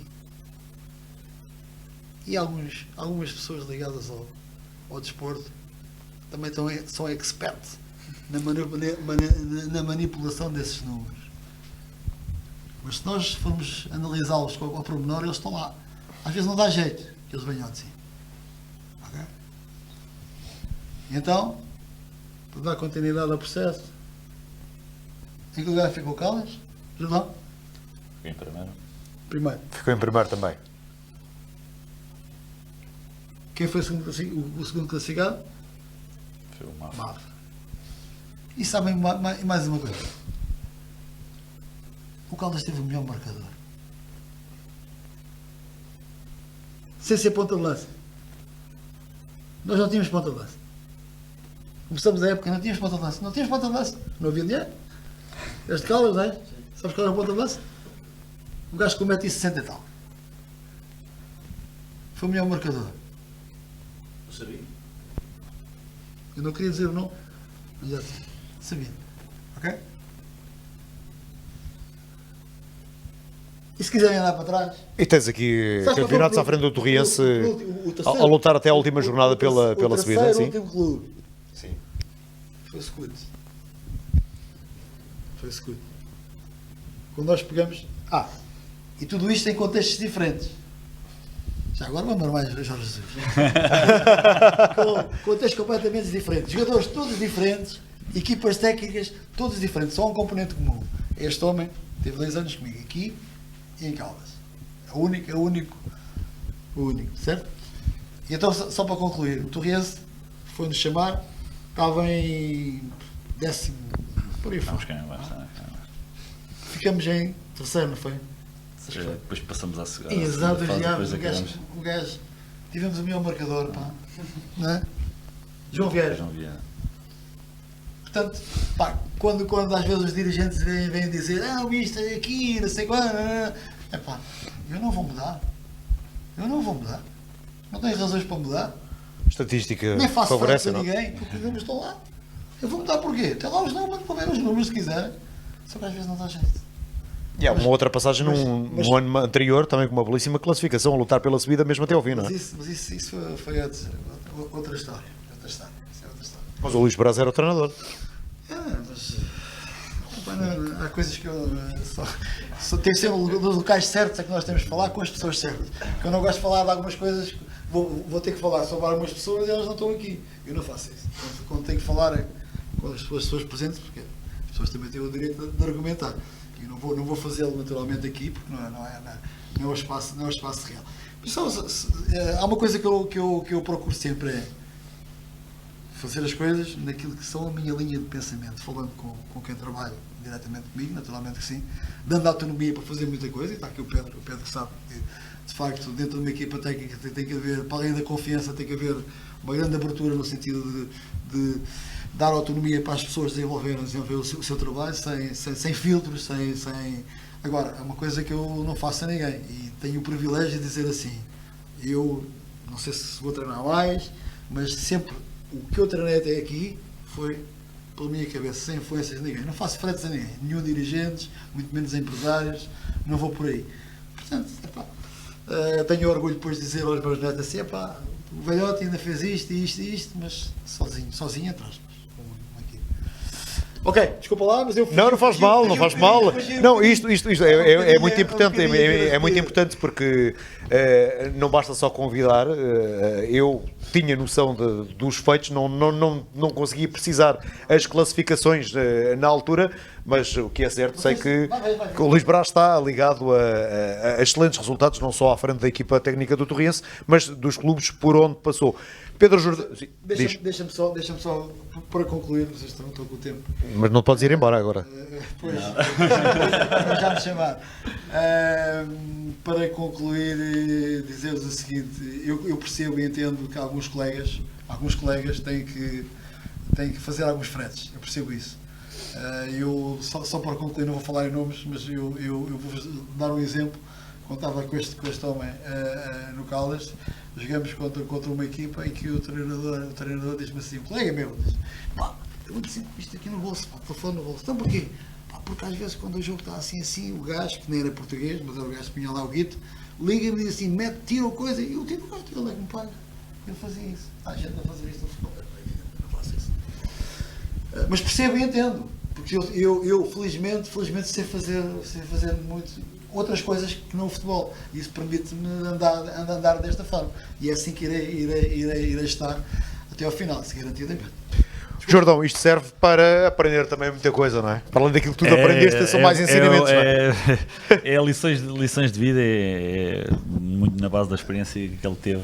algumas pessoas ligadas ao desporto também são experts na manipulação desses números. Mas se nós formos analisá-los ao pormenor, eles estão lá. Às vezes não dá jeito que eles venham assim. Ok? Então, para dar continuidade ao processo, em que lugar ficou o Caldas? Jordão? Em Primeiro. Ficou em primeiro também. Quem foi o segundo classificado? Foi o Mafra. Mafra. E sabem mais uma coisa? O Caldas teve o melhor marcador. sem ser ponta de lança. Nós não tínhamos ponta de lança. Começamos a época, não tínhamos ponta de lança. Não tínhamos ponta de lança. Não havia dinheiro. Este Caldas, não é? Sabes qual era a ponta de lança? Um gajo com 1,60 m e tal. Foi o melhor marcador. Eu sabia. Eu não queria dizer o nome, mas já sabia. Ok? E se quiserem andar para trás... E tens aqui Sabes qual foi campeonatos o- à frente do Torriense o terceiro- a lutar até a última jornada pela subida, o sim? último clube. Sim. Foi o Scoot. Foi o Scoot. Quando nós pegamos... e tudo isto em contextos diferentes. Já agora vamos armar mais Jorge Jesus. Com contextos completamente diferentes. Jogadores todos diferentes. Equipas técnicas todos diferentes. Só um componente comum. Este homem teve 2 anos comigo aqui e em Caldas. É o único. Certo? E então, só para concluir, o Torriense foi-nos chamar, estava em 10º, por aí Vamos fora. ganhar bastante. Ficamos em 3º, não foi? Depois passamos à segunda Exato, fase, depois o gajo, tivemos o melhor marcador, pá. Não é? João Vieira. João Vieira. Portanto, pá, quando às vezes os dirigentes vêm dizer isto é aqui, não sei quando, é pá, eu não vou mudar. Não tenho razões para mudar. Estatística Nem faço favorece, frente a não? ninguém, porque os números estão lá. Eu vou mudar porquê? Tem lá os números, para ver os números se quiserem. Só que às vezes não dá jeito. E há uma outra passagem no ano anterior, também com uma belíssima classificação, a lutar pela subida mesmo até ao fim, não é? Mas isso foi outra história. Isso é outra história. Mas o Luís Braz era o treinador. Mas há coisas que eu só tem que ser nos locais certos é que nós temos que falar com as pessoas certas. Que eu não gosto de falar de algumas coisas, vou ter que falar sobre algumas pessoas e elas não estão aqui. Eu não faço isso. Quando tenho que falar é com as pessoas presentes, porque as pessoas também têm o direito de argumentar. E não vou fazê-lo naturalmente aqui, porque não é o espaço real. Há uma coisa que eu procuro sempre é fazer as coisas naquilo que são a minha linha de pensamento, falando com quem trabalha diretamente comigo, naturalmente que sim, dando autonomia para fazer muita coisa, e está aqui o Pedro que sabe que, de facto, dentro de uma equipa técnica tem que haver, para além da confiança, tem que haver uma grande abertura no sentido de dar autonomia para as pessoas desenvolverem o seu trabalho, sem filtros, sem... Agora, é uma coisa que eu não faço a ninguém, e tenho o privilégio de dizer assim, eu não sei se vou treinar mais, mas sempre o que eu treinei até aqui foi pela minha cabeça, sem influências de ninguém. Não faço fretes a ninguém, nenhum dirigentes, muito menos empresários, não vou por aí. Portanto, tenho orgulho depois de dizer aos meus netos assim, o velhote ainda fez isto e isto, mas sozinho atrás. Ok, desculpa lá, mas eu... Não faz mal. Não, isto é muito importante, é muito importante porque não basta só convidar, eu tinha noção dos feitos, não conseguia precisar as classificações na altura, mas o que é certo, sei que o Luís Braz está ligado a excelentes resultados, não só à frente da equipa técnica do Torriense, mas dos clubes por onde passou. Pedro Jordão, Deixa-me só, para concluir, vocês não estão com o tempo. mas não podes ir embora agora. Pois, já me chamar. Para concluir, dizer-vos o seguinte, eu percebo e entendo que alguns colegas têm que fazer alguns fretes, eu percebo isso. Eu, só para concluir, não vou falar em nomes, mas eu vou dar um exemplo. Quando estava com este homem no Caldas, jogamos contra uma equipa em que o treinador diz-me assim, um colega meu, diz, eu vou dizer isto aqui no bolso, telefone no bolso. Então porquê? Porque às vezes quando o jogo está assim, o gajo, que nem era português, mas era o gajo que punha lá o guito, liga-me e diz assim, tira a coisa, e eu tiro o gajo, ele é que me paga. Eu fazia isso. A gente não fazia isso no futebol, eu não faço isso. Mas percebo e entendo, porque eu felizmente sei fazer muito outras coisas que não o futebol. Isso permite-me andar desta forma. E é assim que irei estar até ao final, se garantidamente. Jordão, isto serve para aprender também muita coisa, não é? Para além daquilo que tudo aprendeste, são mais ensinamentos, não é? Lições de vida, é muito na base da experiência que ele teve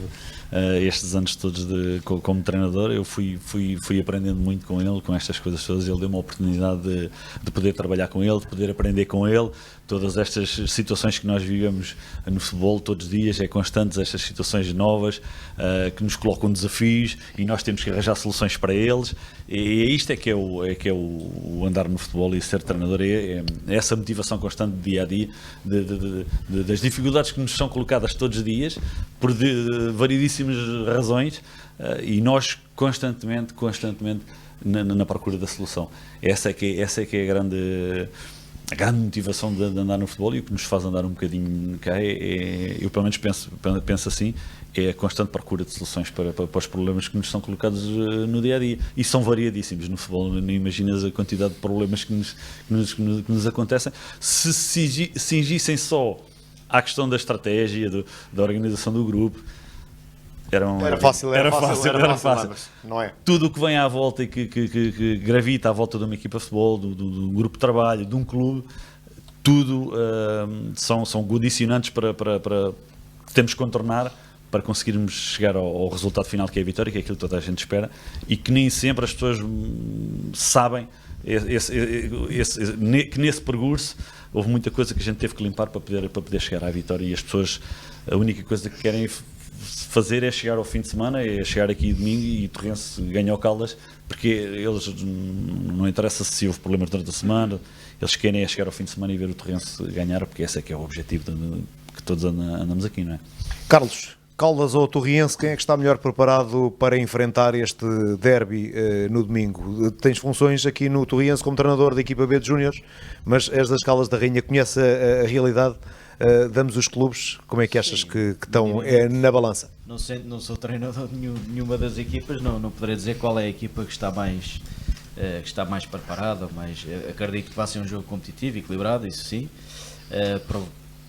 estes anos todos como treinador. Eu fui aprendendo muito com ele, com estas coisas todas. Ele deu-me a oportunidade de poder trabalhar com ele, de poder aprender com ele. Todas estas situações que nós vivemos no futebol todos os dias, é constantes estas situações novas que nos colocam desafios e nós temos que arranjar soluções para eles. E isto é que é o andar no futebol e ser treinador, é essa motivação constante de dia a dia, das dificuldades que nos são colocadas todos os dias, por variedíssimas razões, e nós constantemente na procura da solução. Essa é que é a grande motivação de andar no futebol, e o que nos faz andar um bocadinho cá eu pelo menos penso assim, é a constante procura de soluções para os problemas que nos são colocados no dia a dia, e são variadíssimos no futebol. Não imaginas a quantidade de problemas que nos acontecem. Se cingissem só à questão da estratégia, da organização do grupo, era fácil. Não é? Tudo o que vem à volta e que gravita à volta de uma equipa de futebol, do grupo de trabalho, de um clube, tudo são condicionantes para temos que contornar para conseguirmos chegar ao resultado final, que é a vitória, que é aquilo que toda a gente espera, e que nem sempre as pessoas sabem que nesse percurso houve muita coisa que a gente teve que limpar para poder chegar à vitória, e as pessoas, a única coisa que querem fazer é chegar ao fim de semana, é chegar aqui domingo e o Torrense ganha o Caldas, porque eles não interessa se houve problemas durante a semana, eles querem é chegar ao fim de semana e ver o Torrense ganhar, porque esse é que é o objetivo que todos andamos aqui, não é? Carlos, Caldas ou Torriense, quem é que está melhor preparado para enfrentar este derby no domingo? Tens funções aqui no Torriense como treinador da equipa B de Júniores, mas és das Caldas da Rainha, conhece a realidade damos os clubes, como é que achas que estão na balança? Não sou treinador de nenhuma das equipas, não poderei dizer qual é a equipa que está mais preparada, mas acredito que vai ser um jogo competitivo, equilibrado, isso sim.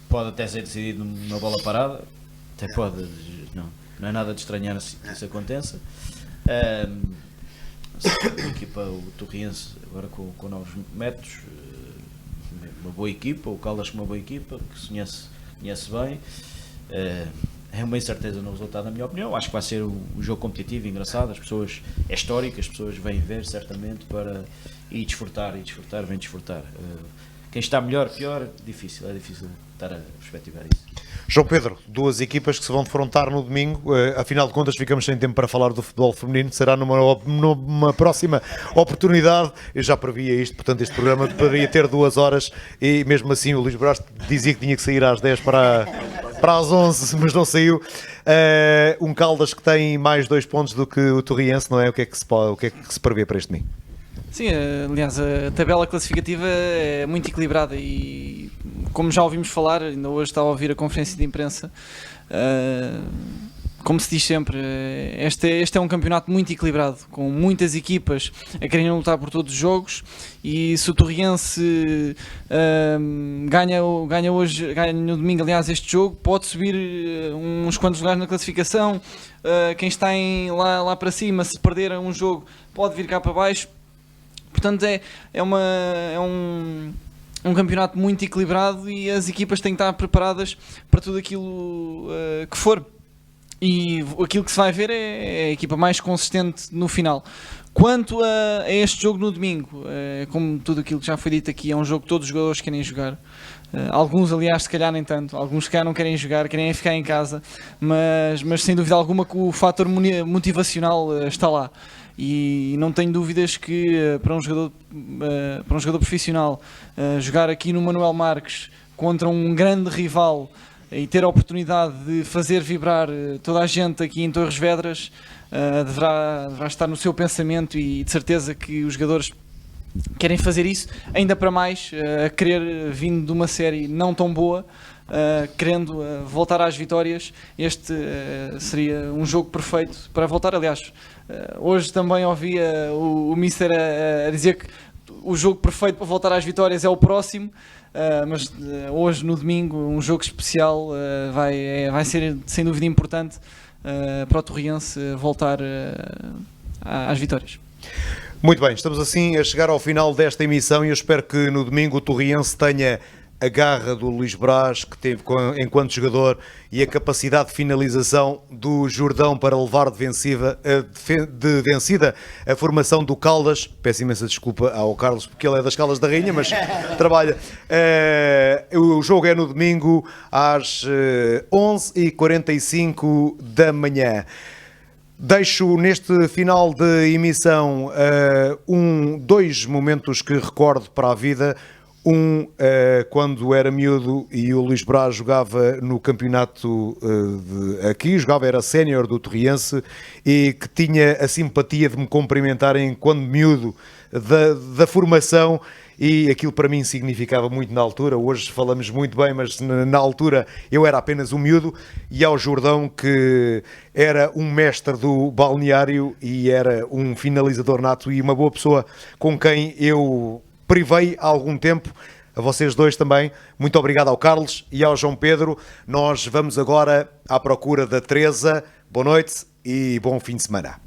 Pode até ser decidido numa bola parada, até pode, não é nada de estranhar se isso aconteça. A equipa, o Torriense, agora com novos métodos, uma boa equipa, o Caldas com uma boa equipa, que se conhece bem. É uma incerteza no resultado, na minha opinião. Acho que vai ser um jogo competitivo, engraçado. As pessoas, é histórico, as pessoas vêm ver certamente para ir desfrutar, vêm desfrutar. Quem está melhor, pior, é difícil estar a perspectivar isso. João Pedro, duas equipas que se vão defrontar no domingo, afinal de contas ficamos sem tempo para falar do futebol feminino, será numa próxima oportunidade. Eu já previa isto, portanto este programa poderia ter 2 horas e mesmo assim o Luís Brás dizia que tinha que sair às 10 para as 11, mas não saiu. Um Caldas que tem mais 2 pontos do que o Torriense, não é? O que é que se prevê para este domingo? Sim, aliás, a tabela classificativa é muito equilibrada e, como já ouvimos falar, ainda hoje estava a ouvir a conferência de imprensa, como se diz sempre, este é um campeonato muito equilibrado, com muitas equipas a quererem lutar por todos os jogos, e se o Torriense ganha no domingo, aliás, este jogo, pode subir uns quantos lugares na classificação. Quem está lá para cima, se perder um jogo, pode vir cá para baixo. Portanto, é um campeonato muito equilibrado e as equipas têm que estar preparadas para tudo aquilo que for. E aquilo que se vai ver é a equipa mais consistente no final. Quanto a este jogo no domingo, como tudo aquilo que já foi dito aqui, é um jogo que todos os jogadores querem jogar. Alguns, aliás, se calhar nem tanto. Alguns se calhar não querem jogar, querem ficar em casa. Mas sem dúvida alguma que o fator motivacional está lá. E não tenho dúvidas que para um jogador profissional jogar aqui no Manuel Marques contra um grande rival e ter a oportunidade de fazer vibrar toda a gente aqui em Torres Vedras deverá estar no seu pensamento, e de certeza que os jogadores querem fazer isso, ainda para mais a querer, vindo de uma série não tão boa, querendo voltar às vitórias. Este seria um jogo perfeito para voltar. Aliás, hoje também ouvia o Mister a dizer que o jogo perfeito para voltar às vitórias é o próximo, mas hoje no domingo um jogo especial vai ser sem dúvida importante para o Torriense voltar às vitórias. Muito bem, estamos assim a chegar ao final desta emissão e eu espero que no domingo o Torriense tenha a garra do Luís Braz, que teve enquanto jogador, e a capacidade de finalização do Jordão para levar de vencida a formação do Caldas. Peço imensa desculpa ao Carlos, porque ele é das Caldas da Rainha, mas trabalha. O jogo é no domingo às 11h45 da manhã. Deixo neste final de emissão dois momentos que recordo para a vida. Quando era miúdo e o Luís Braz jogava no campeonato era sénior do Torriense, e que tinha a simpatia de me cumprimentarem quando miúdo da formação, e aquilo para mim significava muito na altura. Hoje falamos muito bem, mas na altura eu era apenas um miúdo. E ao Jordão, que era um mestre do balneário e era um finalizador nato e uma boa pessoa com quem eu privei há algum tempo. A vocês dois também, muito obrigado ao Carlos e ao João Pedro. Nós vamos agora à procura da Teresa. Boa noite e bom fim de semana.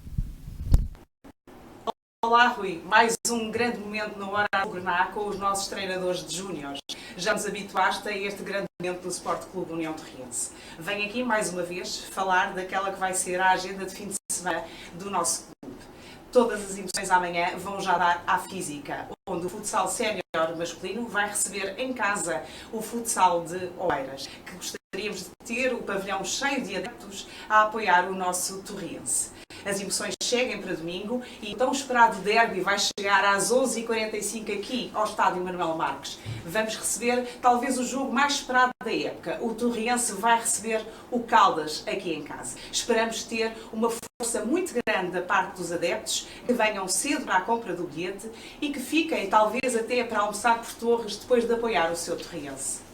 Olá, Rui. Mais um grande momento no Hora Azul Grená com os nossos treinadores de júniores. Já nos habituaste a este grande momento do Sport Clube União Torriense. Venho aqui mais uma vez falar daquela que vai ser a agenda de fim de semana do nosso clube. Todas as emoções amanhã vão já dar à física, onde o futsal sénior masculino vai receber em casa o futsal de Oeiras, que gostaríamos de ter o pavilhão cheio de adeptos a apoiar o nosso Torriense. As emoções chegam para domingo e o tão esperado derby vai chegar às 11h45 aqui ao Estádio Manuel Marques. Vamos receber talvez o jogo mais esperado da época. O Torriense vai receber o Caldas aqui em casa. Esperamos ter uma força muito grande da parte dos adeptos, que venham cedo para a compra do bilhete e que fiquem talvez até para almoçar por Torres depois de apoiar o seu Torriense.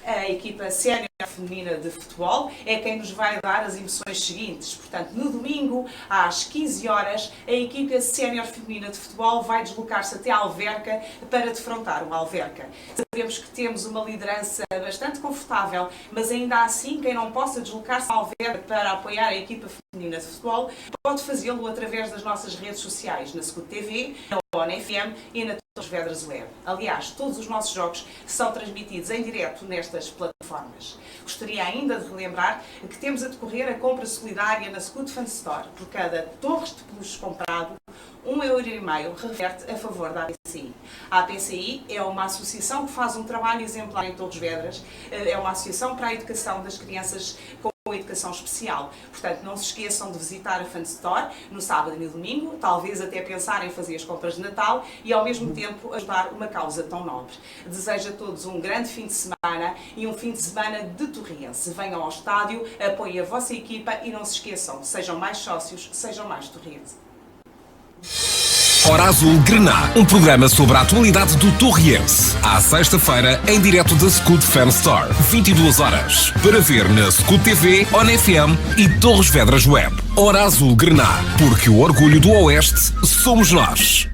A equipa sénior feminina de futebol é quem nos vai dar as emoções seguintes. Portanto, no domingo, às 15 horas, a equipa sénior feminina de futebol vai deslocar-se até Alverca para defrontar o Alverca. Sabemos que temos uma liderança bastante confortável, mas ainda assim, quem não possa deslocar-se a Alverca para apoiar a equipa feminina de futebol, pode fazê-lo através das nossas redes sociais, na Scoot TV, na ONE FM e na Torres Vedras Web. Aliás, todos os nossos jogos são transmitidos em direto nestas plataformas. Gostaria ainda de relembrar que temos a decorrer a compra solidária na Scoot Fan Store. Por cada torres de peluches comprado, €1,5 reverte a favor da APCI. A APCI é uma associação que faz um trabalho exemplar em Torres Vedras. É uma associação para a educação das crianças com educação especial. Portanto, não se esqueçam de visitar a Fan Store no sábado e no domingo, talvez até pensar em fazer as compras de Natal e ao mesmo tempo ajudar uma causa tão nobre. Desejo a todos um grande fim de semana e um fim de semana de Torriense. Venham ao estádio, apoiem a vossa equipa e não se esqueçam, sejam mais sócios, sejam mais Torriense. Hora Azul Grená, um programa sobre a atualidade do Torriense. À sexta-feira, em direto da Scoot Fan Store, 22 horas. Para ver na Scoot TV, ONE FM e Torres Vedras Web. Hora Azul Grená, porque o orgulho do Oeste somos nós.